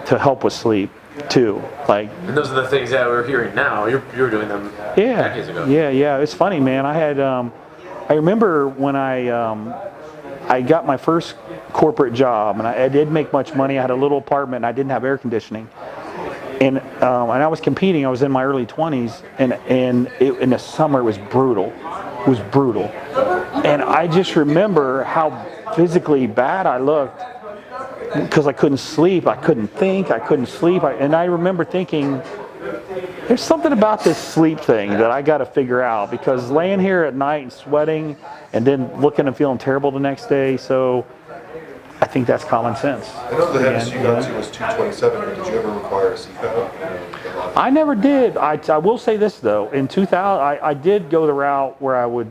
to help with sleep too. And those are the things that we're hearing now. You're doing them decades ago. Yeah. It's funny, man. I remember when I got my first corporate job, and I didn't make much money. I had a little apartment, and I didn't have air conditioning. And I was competing. I was in my early 20s, and in the summer it was brutal. It was brutal. And I just remember how physically bad I looked because I couldn't sleep. I couldn't think. I couldn't sleep. And I remember thinking, there's something about this sleep thing that I got to figure out, because laying here at night and sweating and then looking and feeling terrible the next day. So I think that's common sense. I know the heaviest you got to was 227. Did you ever require a CPAP? I never did. I will say this though. In 2000, I did go the route where I was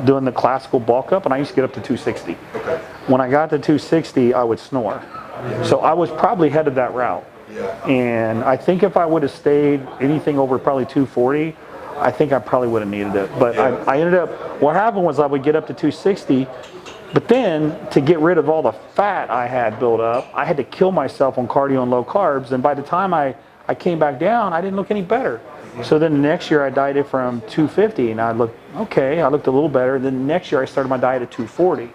doing the classical bulk up, and I used to get up to 260. Okay. When I got to 260, I would snore. So I was probably headed that route. Yeah. And I think if I would have stayed anything over probably 240, I think I probably would have needed it. But I ended up, what happened was I would get up to 260, but then to get rid of all the fat I had built up, I had to kill myself on cardio and low carbs. And by the time I came back down, I didn't look any better. So then the next year I dieted from 250, and I looked okay. I looked a little better. Then the next year I started my diet at 240.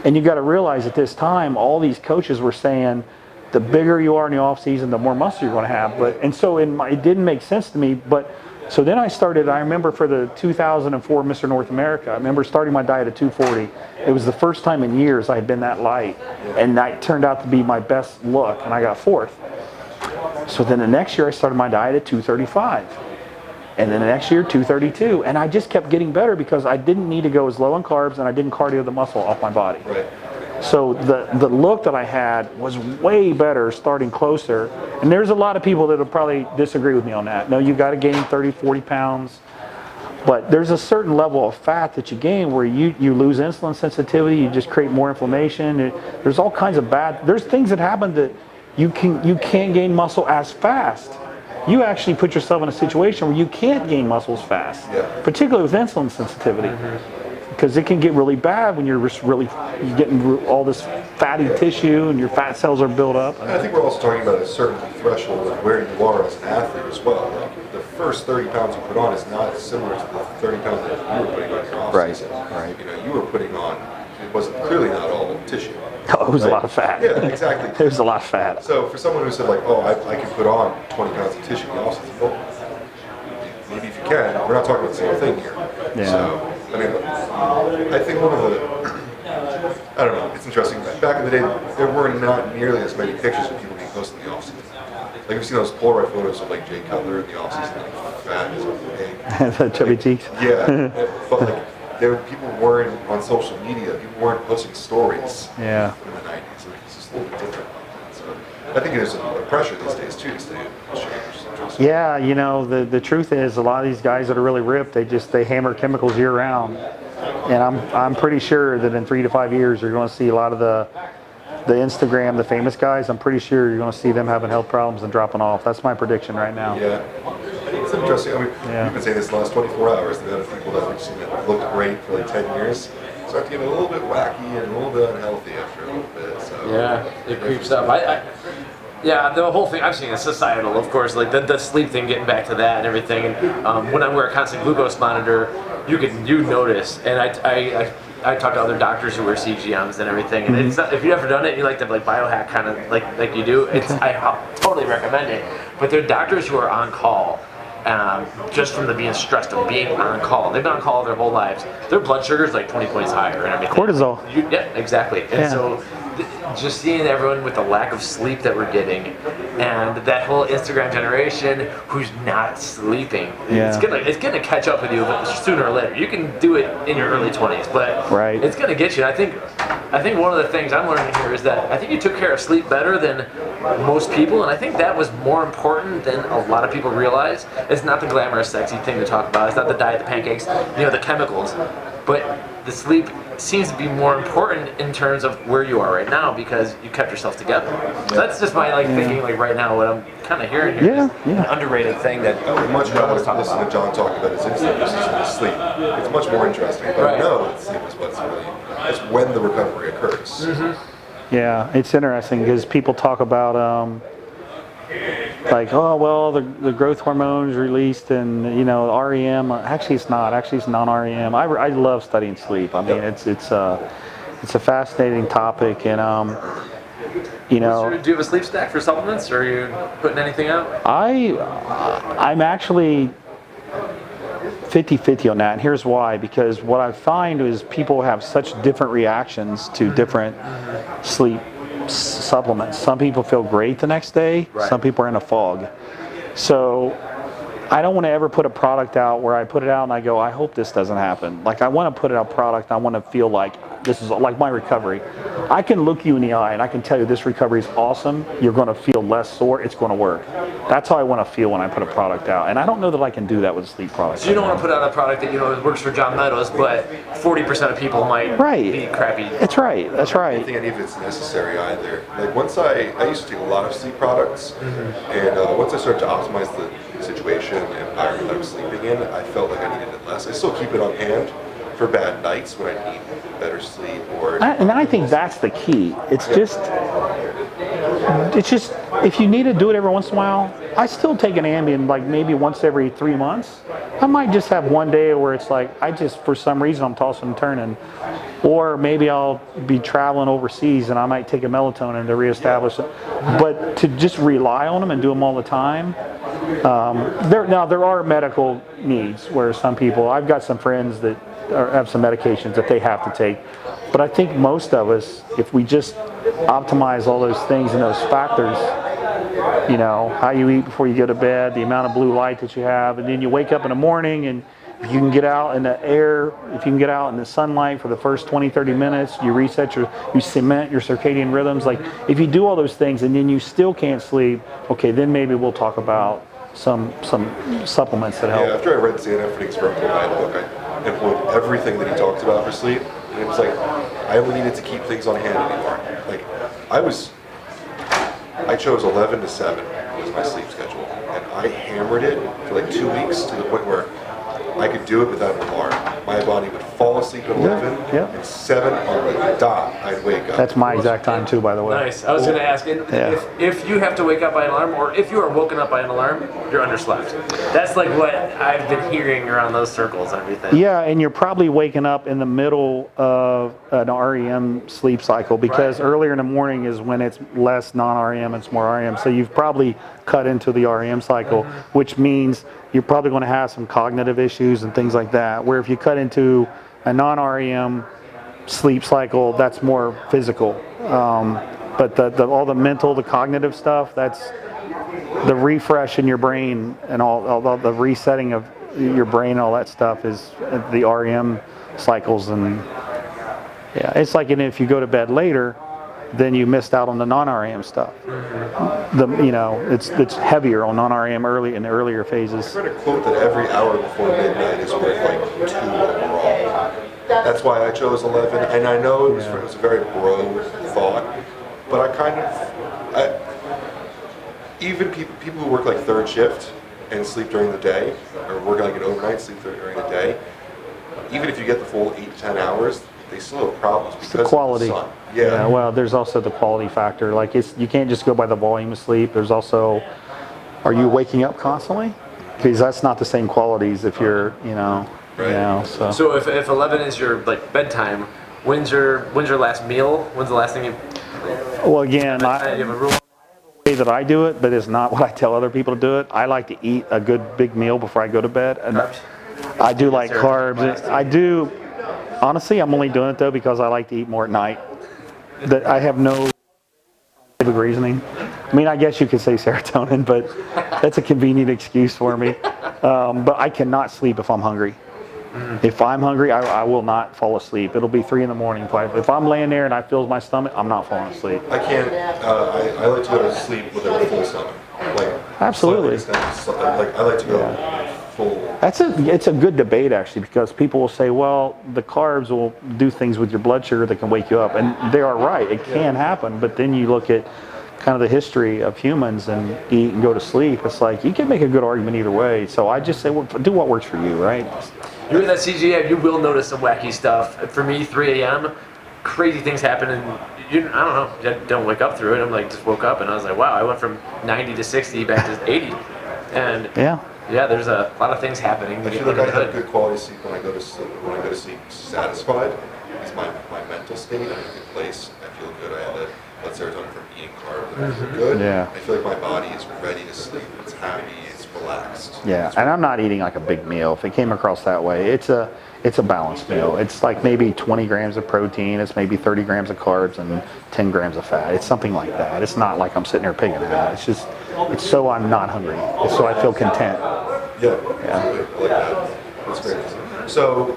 And you got to realize at this time, all these coaches were saying, the bigger you are in the off season, the more muscle you're going to have. It didn't make sense to me. So then I remember for the 2004 Mr. North America, I remember starting my diet at 240. It was the first time in years I had been that light. And that turned out to be my best look, and I got fourth. So then the next year I started my diet at 235. And then the next year, 232. And I just kept getting better because I didn't need to go as low on carbs, and I didn't cardio the muscle off my body. Right. So the look that I had was way better starting closer. And there's a lot of people that will probably disagree with me on that. No, you got to gain 30, 40 pounds. But there's a certain level of fat that you gain where you lose insulin sensitivity, you just create more inflammation. There's all kinds of there's things that happen that you can't gain muscle as fast. You actually put yourself in a situation where you can't gain muscles fast, particularly with insulin sensitivity. Because it can get really bad when you're getting all this fatty tissue and your fat cells are built up. And I think we're also talking about a certain threshold of where you are as an athlete as well. Like the first 30 pounds you put on is not similar to the 30 pounds that you were putting on your off season. Right. You were putting on, it wasn't clearly not all tissue. Oh, it was a lot of fat. Yeah, exactly. There was a lot of fat. So for someone who said like, oh, I can put on 20 pounds of tissue in the off season, well, maybe if you can, we're not talking about the same thing here. Yeah. So, I think one of the, I don't know, it's interesting. Back in the day, there were not nearly as many pictures of people being posted in the off season. Like you've seen those Polaroid photos of like Jay Cutler in the off season, like fat as a pig. The chubby cheeks. Yeah, but like people weren't on social media. People weren't posting stories. Yeah. In the 90s. It's just a little bit different. So I think there's a pressure these days too to stay in shape. Yeah, the truth is a lot of these guys that are really ripped, they hammer chemicals year round. And I'm pretty sure that in 3 to 5 years you're going to see a lot of the Instagram, the famous guys. I'm pretty sure you're going to see them having health problems and dropping off. That's my prediction right now. Yeah, it's interesting. We've been saying this the last 24 hours. The other people that we've seen that looked great for like 10 years start to get a little bit wacky and a little bit unhealthy after a little bit. So yeah, it creeps up. Yeah, the whole thing I've seen is societal, of course, like the sleep thing, getting back to that and everything. And when I wear a constant glucose monitor, you notice. And I talk to other doctors who wear CGMs and everything. And it's not, if you've ever done it, and you like to like biohack kind of like you do. I totally recommend it. But there are doctors who are on call. Just from being stressed of being on call. They've been on call their whole lives. Their blood sugar is like 20 points higher and everything. Cortisol. Yeah, exactly. And so just seeing everyone with the lack of sleep that we're getting, and that whole Instagram generation who's not sleeping, it's gonna catch up with you sooner or later. You can do it in your early 20s, but it's gonna get you. I think one of the things I'm learning here is that I think you took care of sleep better than most people, and I think that was more important than a lot of people realize. It's not the glamorous, sexy thing to talk about. It's not the diet, the pancakes, the chemicals, but the sleep seems to be more important in terms of where you are right now because you kept yourself together. So that's just my thinking right now. What I'm kind of hearing here is an underrated thing that I would much rather listen to John talk about his instinct versus his sleep. It's much more interesting. But I know that sleep is what's really, it's when the recovery occurs. Yeah, it's interesting because people talk about like, oh well, the growth hormones released and REM. Actually, it's not. Actually, it's non-REM. I love studying sleep. I mean, it's a fascinating topic, and do you have a sleep stack for supplements, or are you putting anything out? I'm actually 50-50 on that, and here's why. Because what I find is people have such different reactions to different sleep supplements. Some people feel great the next day. Right. Some people are in a fog. So I don't want to ever put a product out where I put it out and I go, I hope this doesn't happen. Like, I want to put out a product, I want to feel like this is like my recovery. I can look you in the eye and I can tell you this recovery is awesome. You're going to feel less sore. It's going to work. That's how I want to feel when I put a product out. And I don't know that I can do that with a sleep product. So you don't want to put out a product that works for John Meadows, but 40% of people might be crappy. That's right. That's right. I don't think any of it's necessary either. Like once I used to take a lot of sleep products, and once I started to optimize the situation and environment that I was sleeping in, I felt like I needed it less. I still keep it on hand for bad nights when I need better sleep and I think that's the key. It's just if you need to do it every once in a while, I still take an Ambien like maybe once every 3 months. I might just have one day where it's like for some reason I'm tossing and turning, or maybe I'll be traveling overseas and I might take a melatonin to reestablish it. But to just rely on them and do them all the time, there are medical needs where some people, I've got some friends that have some medications that they have to take. But I think most of us, if we just optimize all those things and those factors, how you eat before you go to bed, the amount of blue light that you have, and then you wake up in the morning and if you can get out in the air, if you can get out in the sunlight for the first 20-30 minutes, you cement your circadian rhythms. Like if you do all those things and then you still can't sleep, okay, then maybe we'll talk about some supplements that help. Yeah, after I read Santa Phoenix Vertical Diet book, I implemented everything that he talks about for sleep, and it was like I only needed to keep things on hand anymore. Like I chose 11 to 7 was my sleep schedule, and I hammered it for like 2 weeks to the point where I could do it without an alarm. My body would fall asleep at 11, and 7 on the dot, I'd wake up. That's my exact time too, by the way. Nice. I was going to ask, if you have to wake up by an alarm, or if you are woken up by an alarm, you're underslept. That's like what I've been hearing around those circles and everything. Yeah, and you're probably waking up in the middle of an REM sleep cycle because earlier in the morning is when it's less non-REM, it's more REM. So you've probably cut into the REM cycle, which means you're probably going to have some cognitive issues and things like that. Where if you cut into a non-REM sleep cycle, that's more physical. But all the mental, the cognitive stuff, that's the refresh in your brain and all the resetting of your brain, all that stuff is the REM cycles. And yeah, it's like if you go to bed later, then you missed out on the non-REM stuff. It's heavier on non-REM in the earlier phases. I read a quote that every hour before midnight is worth like 2 overall. That's why I chose 11, and I know it was a very broad thought, but even people who work like third shift and sleep during the day, or work like an overnight, sleep during the day, even if you get the full 8 to 10 hours, they still have problems because the quality. of the sun. Yeah, well, there's also the quality factor. Like you can't just go by the volume of sleep. There's also, are you waking up constantly? Because that's not the same qualities if you're, So if 11 is your bedtime, when's your last meal? When's the last thing you? Well, again, I have a rule. way that I do it, but it's not what I tell other people to do it. I like to eat a good big meal before I go to bed, and I do like carbs. I do. Honestly, I'm only doing it though because I like to eat more at night. That I have no reasoning. I mean, I guess you could say serotonin, but that's a convenient excuse for me. But I cannot sleep if I'm hungry. If I'm hungry, I will not fall asleep. It'll be 3 a.m. If I'm laying there and I feel my stomach, I'm not falling asleep. I can't. I like to go to sleep with a full stomach. Absolutely. I like to go full It's a good debate actually, because people will say, well, the carbs will do things with your blood sugar that can wake you up, and they are right. It can happen, but then you look at kind of the history of humans and eat and go to sleep. It's like you can make a good argument either way. So I just say, well, do what works for you, right? You're in that CGM, you will notice some wacky stuff. For me, 3 a.m., crazy things happen, and I don't know, don't wake up through it. I'm like, just woke up and I was like, wow, I went from 90 to 60 back to 80, and yeah, there's a lot of things happening. I feel like I have good quality sleep when I go to sleep. When I go to sleep satisfied, it's my mental state. I'm in a good place. I feel good. I have that serotonin from eating carbs, and I feel good. Yeah. I feel like my body is ready to sleep. It's happy. It's relaxed. Yeah, and I'm not eating like a big meal. If it came across that way, it's a balanced meal. It's like maybe 20 grams of protein. It's maybe 30 grams of carbs and 10 grams of fat. It's something like that. It's not like I'm sitting there picking it out. It's just, it's so I'm not hungry. It's so I feel content. Yeah. Absolutely. I like that. That's great. So,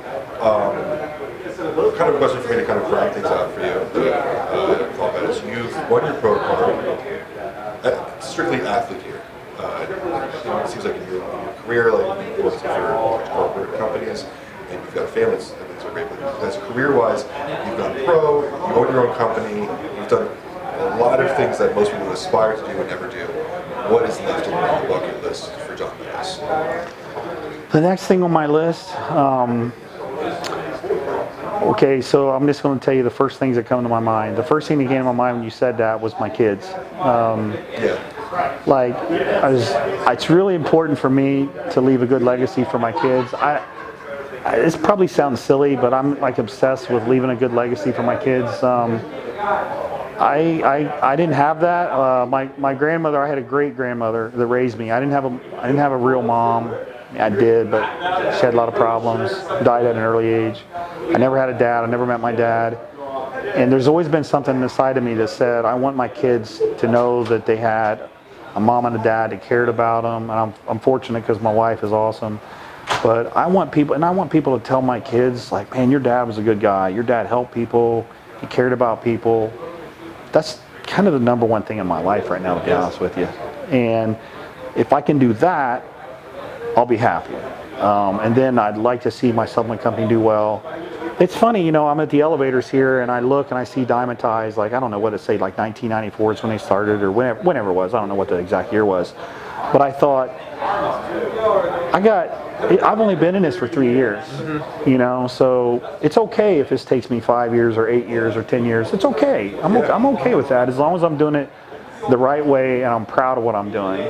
kind of a question for me to kind of round things out for you that I thought about is you've won your pro card, strictly athlete here. It seems like in your career, like you've worked for corporate companies and you've got a family, and things are great. But as career-wise, you've gone pro, you own your own company, you've done a lot of things that most people aspire to do and never do. What is left on the bucket list for John Meadows? The next thing on my list, okay, so I'm just going to tell you the first things that come to my mind. The first thing that came to my mind when you said that was my kids. Like, it's really important for me to leave a good legacy for my kids. This probably sounds silly, but I'm like obsessed with leaving a good legacy for my kids. I didn't have that. My grandmother, I had a great grandmother that raised me. I didn't have a real mom. I did, but she had a lot of problems. Died at an early age. I never had a dad. I never met my dad. And there's always been something inside of me that said, I want my kids to know that they had a mom and a dad that cared about them. And I'm fortunate because my wife is awesome. But I want people to tell my kids, like, man, your dad was a good guy. Your dad helped people. He cared about people. That's kind of the number one thing in my life right now, to be honest with you. And if I can do that, I'll be happy. And then I'd like to see my supplement company do well. It's funny, I'm at the elevators here and I look and I see Diamatize, like, I don't know what to say, like 1994 is when they started, or whenever it was. I don't know what the exact year was. But I thought, I've only been in this for 3 years, so it's okay if this takes me 5 years or 8 years or 10 years. It's okay. I'm okay with that as long as I'm doing it the right way and I'm proud of what I'm doing.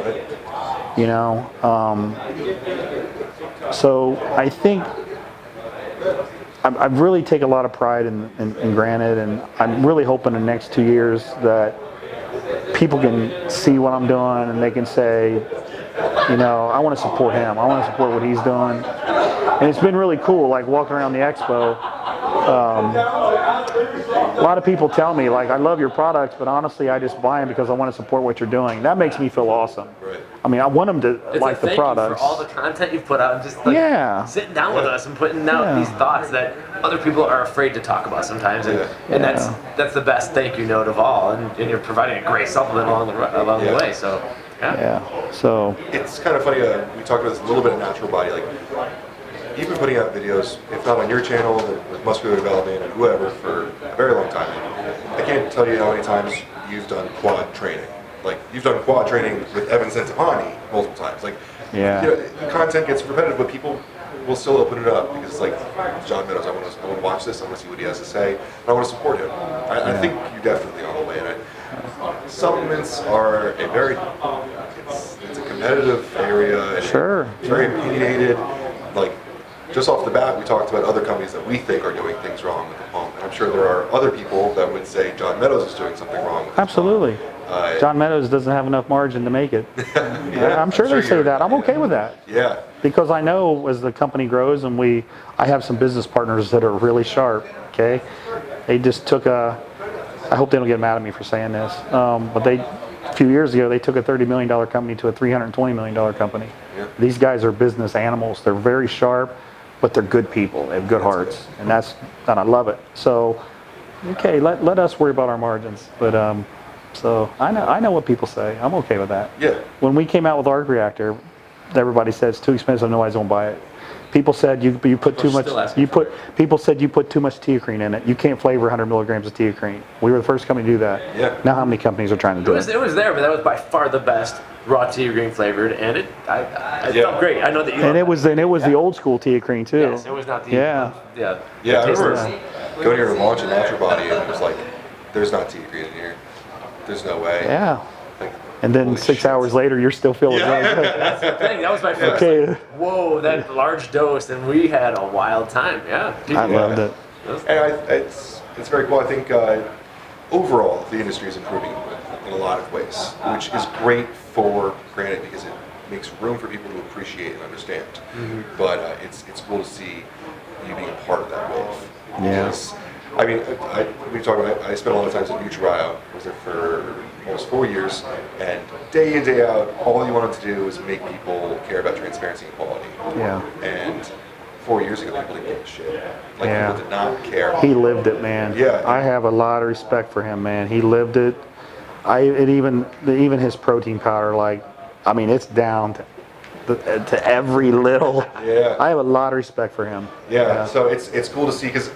So I think I really take a lot of pride in Granite, and I'm really hoping in the next 2 years that people can see what I'm doing and they can say, I want to support him. I want to support what he's doing. And it's been really cool, like walking around the expo. A lot of people tell me, like, I love your products, but honestly, I just buy them because I want to support what you're doing. That makes me feel awesome. Right. I mean, I want them to like the products. Thank you for all the content you've put out, and just like sitting down with us and putting out these thoughts that other people are afraid to talk about sometimes. And that's the best thank you note of all. And you're providing a great supplement along the way. So. So it's kind of funny. We talked about this a little bit of Natural Body. Like, you've been putting out videos, if not on your channel, with Muscular Development and whoever, for a very long time. I can't tell you how many times you've done quad training. Like, you've done quad training with Evan Centopani multiple times. Like, content gets repetitive, but people will still open it up because it's like, John Meadows, I want to watch this. I want to see what he has to say, and I want to support him. I think you definitely are on the way. And supplements are it's a competitive area. And it's very opinionated. Like, just off the bat, we talked about other companies that we think are doing things wrong with the pump. And I'm sure there are other people that would say John Meadows is doing something wrong with the absolutely. John Meadows doesn't have enough margin to make it. I'm sure they say that. I'm okay with that. Yeah. Because I know as the company grows, and I have some business partners that are really sharp. Okay, they just took I hope they don't get mad at me for saying this, but a few years ago, they took a $30 million company to a $320 million company. Yeah. These guys are business animals. They're very sharp, but they're good people. They have good hearts, and I love it. So, okay, let us worry about our margins. But so I know what people say. I'm okay with that. Yeah. When we came out with Arc Reactor, everybody said it's too expensive, nobody's gonna buy it. People said you put too much. People said you put too much teacrine in it. You can't flavor 100 milligrams of teacrine. We were the first company to do that. Yeah. Now how many companies are trying to do it? It was there, but that was by far the best raw teacrine flavored, and it felt great. I know that you. And it was the old school teacrine too. Yes, it was not the. Yeah. Yeah, I remember going here to launch a Natural Body, and it was like, there's not teacrine in here. There's no way. Yeah. Like, And then 6 hours later, you're still feeling really good. That's the thing. That was my first. Okay. Like, whoa, that large dose, and we had a wild time. Yeah. I loved it. And it's very cool. I think overall the industry is improving in a lot of ways, which is great for Granite because it makes room for people to appreciate and understand. But it's cool to see you being a part of that wave. Yeah. Because, I mean, we talked about. I spent a lot of time at Nutri-Bio. I was there for almost 4 years, and day in, day out, all you wanted to do was make people care about transparency and quality. Yeah. And 4 years ago, people didn't give a shit. Like, Yeah. people did not care. He lived it, man. Yeah. I have a lot of respect for him, man. He lived it. Even his protein powder, like, I mean, it's down to every little. Yeah. I have a lot of respect for him. Yeah. So it's cool to see because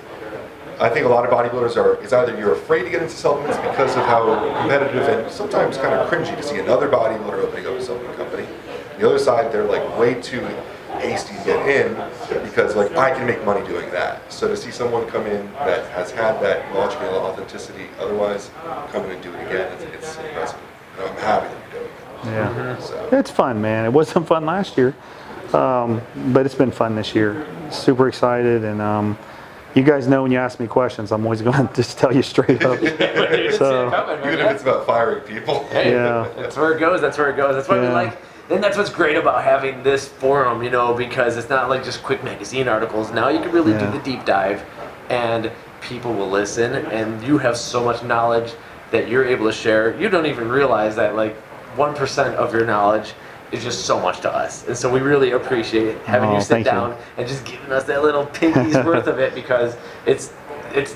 I think a lot of bodybuilders it's either you're afraid to get into supplements because of how competitive and sometimes kind of cringy to see another bodybuilder opening up a supplement company. The other side, they're like way too hasty to get in because like I can make money doing that. So to see someone come in that has had that logical authenticity, otherwise come in and do it again, it's impressive. And I'm happy that you're doing it. Yeah. So. It's fun, man. It wasn't fun last year, but it's been fun this year. Super excited, and you guys know when you ask me questions, I'm always going to just tell you straight up. So, Even if it's about firing people. Hey, yeah. That's where it goes. That's why we like. And that's what's great about having this forum, because it's not like just quick magazine articles. Now you can really do the deep dive, and people will listen, and you have so much knowledge that you're able to share. You don't even realize that like 1% of your knowledge is just so much to us. And so we really appreciate having you sit down and just giving us that little piggy's worth of it, because it's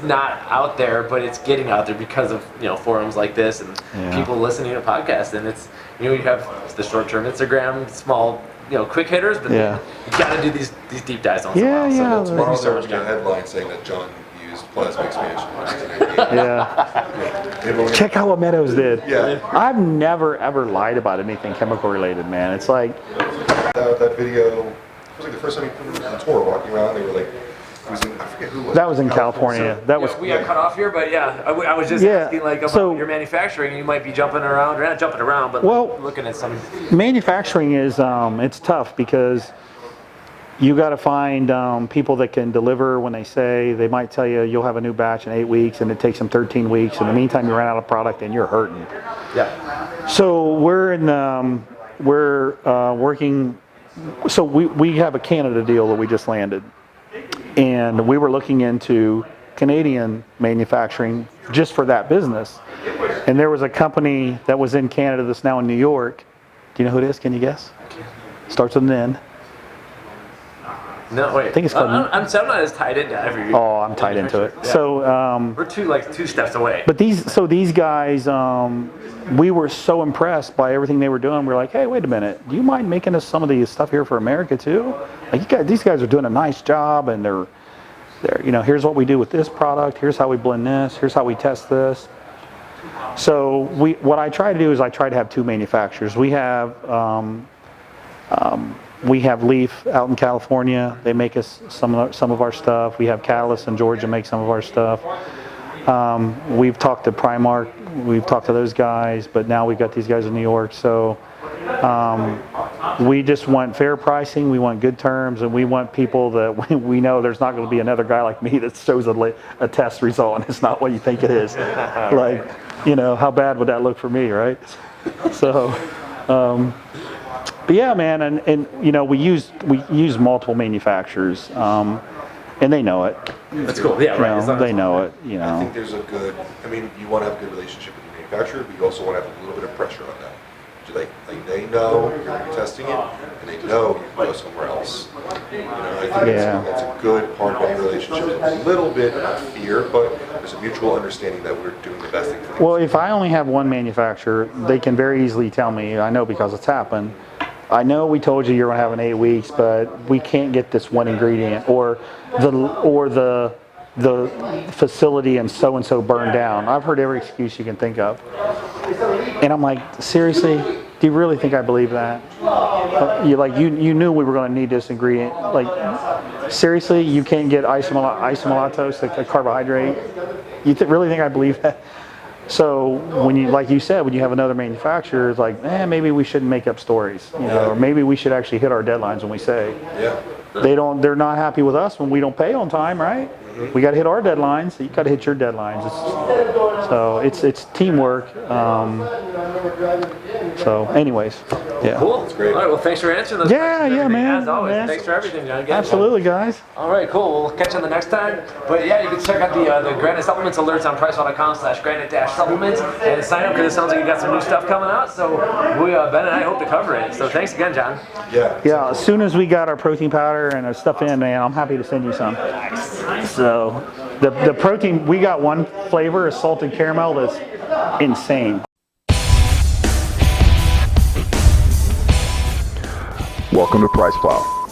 not out there, but it's getting out there because of forums like this and people listening to podcasts. And it's you have the short-term Instagram, small quick hitters, but then you got to do these deep dives on Yeah, so Tomorrow's there will be a headline saying that John used plasma expansion. Yeah. Check out what Meadows did. Yeah. I've never ever lied about anything chemical related, man. It's like that video. It was like the first time he put on tour walking around. They were like. I forget who it was. That was in California. That was. We got cut off here, but I was just asking about so, your manufacturing. You might be jumping around, or not jumping around, but looking at some. Manufacturing is it's tough because you got to find people that can deliver when they say. They might tell you you'll have a new batch in 8 weeks, and it takes them 13 weeks. In the meantime, you run out of product and you're hurting. Yeah. So we're working. So we have a Canada deal that we just landed. And we were looking into Canadian manufacturing just for that business. And there was a company that was in Canada that's now in New York. Do you know who it is? Can you guess? Starts with an N. No, wait. I think it's called. I'm not as tied into every. Oh, I'm tied into it. Yeah. So we're two steps away. But these guys, we were so impressed by everything they were doing. We're like, hey, wait a minute. Do you mind making us some of the stuff here for America too? Like these guys are doing a nice job, and they're here's what we do with this product. Here's how we blend this. Here's how we test this. So what I try to do is I try to have two manufacturers. We have Leaf out in California. They make us some of our stuff. We have Catalyst in Georgia make some of our stuff. We've talked to Primark. We've talked to those guys, but now we've got these guys in New York. So we just want fair pricing. We want good terms, and we want people that we know there's not going to be another guy like me that shows a test result and it's not what you think it is. Like, how bad would that look for me, right? So. But yeah, man, and we use multiple manufacturers, and they know it. That's cool. Yeah, right. They know it. I think there's you want to have a good relationship with your manufacturer, but you also want to have a little bit of pressure on them. Like they know you're testing it, and they know you can go somewhere else. I think that's a good part of any relationship. A little bit of fear, but there's a mutual understanding that we're doing the best thing. Well, if I only have one manufacturer, they can very easily tell me. I know because it's happened. I know we told you you're going to have an 8 weeks, but we can't get this one ingredient or the facility and so burned down. I've heard every excuse you can think of. And I'm like, seriously? Do you really think I believe that? You knew we were going to need this ingredient. Like, seriously, you can't get isomaltose, a carbohydrate? You really think I believe that? So when you, like you said, when you have another manufacturer, it's like, maybe we shouldn't make up stories, or maybe we should actually hit our deadlines when we say. Yeah. They're not happy with us when we don't pay on time, right? We got to hit our deadlines. So you got to hit your deadlines. It's teamwork. So, anyways, yeah. Cool. That's great. All right. Well, thanks for answering those questions. Yeah, man. As always. Man. Thanks for everything, John. Absolutely, guys. All right, cool. We'll catch you on the next time. But yeah, you can check out the Granite Supplements alerts on PricePlow.com/Granite-Supplements and sign up because it sounds like you got some new stuff coming out. So we, Ben and I hope to cover it. So thanks again, John. Yeah. Yeah. As soon as we got our protein powder and our stuff in, man, I'm happy to send you some. Nice. So the protein, we got one flavor, a salted caramel, that's insane. Welcome to PricePlow.